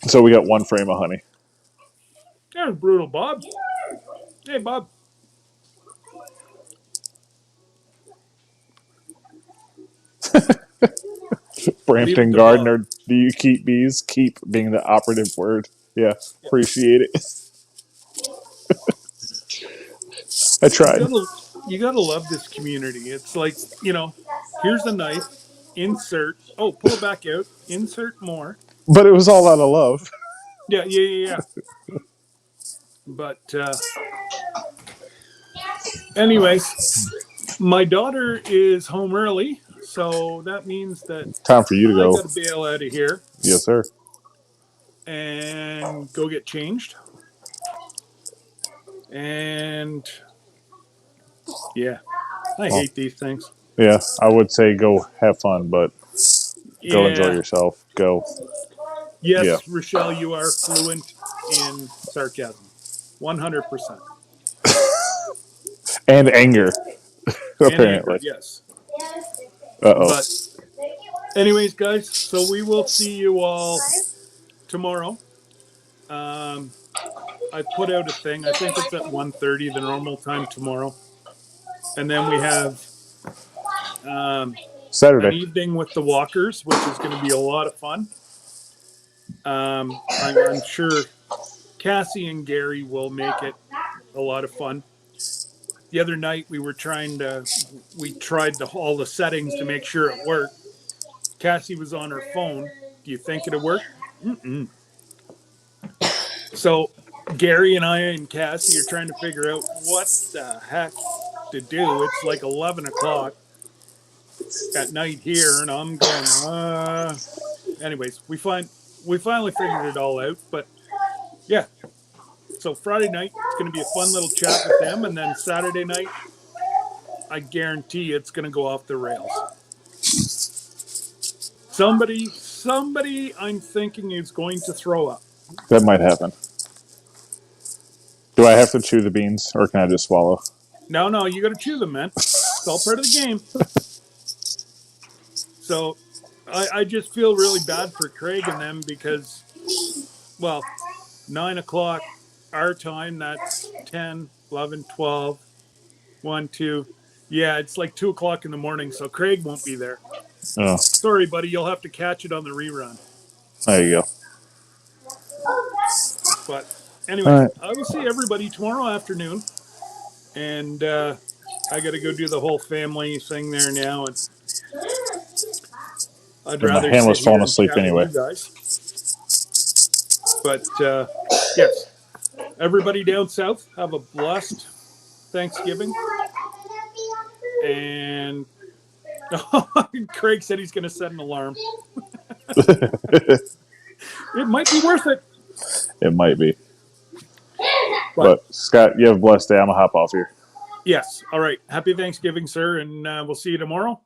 So we got one frame of honey. There's brutal Bob. Hey, Bob. Brampton Gardner, Bob. Do you keep bees? Keep being the operative word. Yeah, appreciate it. I tried. You gotta love this community. It's like, here's a knife, insert. Oh, pull it back out, insert more. But it was all out of love. Yeah. But anyways, my daughter is home early, so that means that time for you to go. I gotta bail out of here. Yes, sir. And go get changed. And Yeah. I hate these things. Yeah, I would say go have fun, but go enjoy Yeah. yourself. Go. Yeah. Yes, Rochelle, you are fluent in sarcasm. 100%. And anger, And anger, apparently. yes. Uh-oh. But anyways, guys, so we will see you all tomorrow. I put out a thing. I think it's at 1:30, the normal time tomorrow. And then we have an Saturday. evening with the walkers, which is going to be a lot of fun. I'm sure Cassie and Gary will make it a lot of fun. The other night we tried all the settings to make sure it worked. Cassie was on her phone. Do you think it'll work? Mm-mm. So Gary and I and Cassie are trying to figure out what the heck to do. It's like 11 o'clock at night here, and I'm going. Anyways, we finally figured it all out. But yeah, so Friday night it's going to be a fun little chat with them, and then Saturday night, I guarantee it's going to go off the rails. Somebody, I'm thinking is going to throw up. That might happen. Do I have to chew the beans, or can I just swallow? No, you got to chew them, man. It's all part of the game. So I just feel really bad for Craig and them because, well, 9 o'clock our time, that's 10, 11, 12, 1, 2. Yeah, it's like 2 o'clock in the morning, so Craig won't be there. Oh, Sorry, buddy, you'll have to catch it on the rerun. there you go. But All anyways, right. I will see everybody tomorrow afternoon. And I got to go do the whole family thing there now. And I'd And my rather hand was sit here falling and asleep chat with anyway. you guys. But yes, everybody down south, have a blessed Thanksgiving. And Craig said he's going to set an alarm. It might be worth it. It might be. But But Scott, you have a blessed day. I'm going to hop off here. yes. All right. Happy Thanksgiving, sir. And we'll see you tomorrow.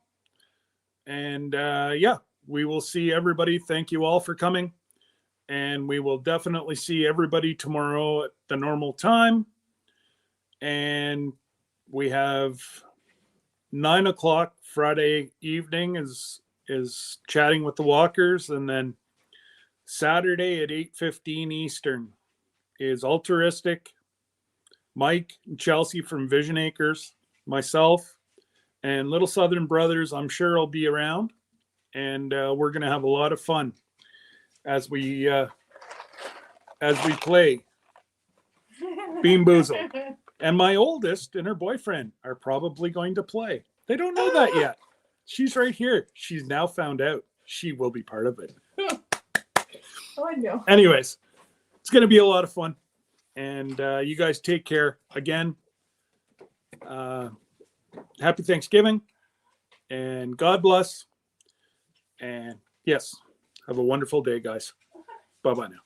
And yeah, we will see everybody. Thank you all for coming. And we will definitely see everybody tomorrow at the normal time. And we have 9 o'clock Friday evening is chatting with the walkers, and then Saturday at 8:15 Eastern is Altruistic, Mike and Chelsea from Vision Acres, myself, and Little Southern Brothers. I'm sure will be around, and we're gonna have a lot of fun as we play Bean Boozle. And my oldest and her boyfriend are probably going to play. They don't know that yet. She's right here. She's now found out. She will be part of it. Oh, I know. Anyways, it's going to be a lot of fun. And you guys take care. Again, happy Thanksgiving. And God bless. And yes, have a wonderful day, guys. Bye-bye now.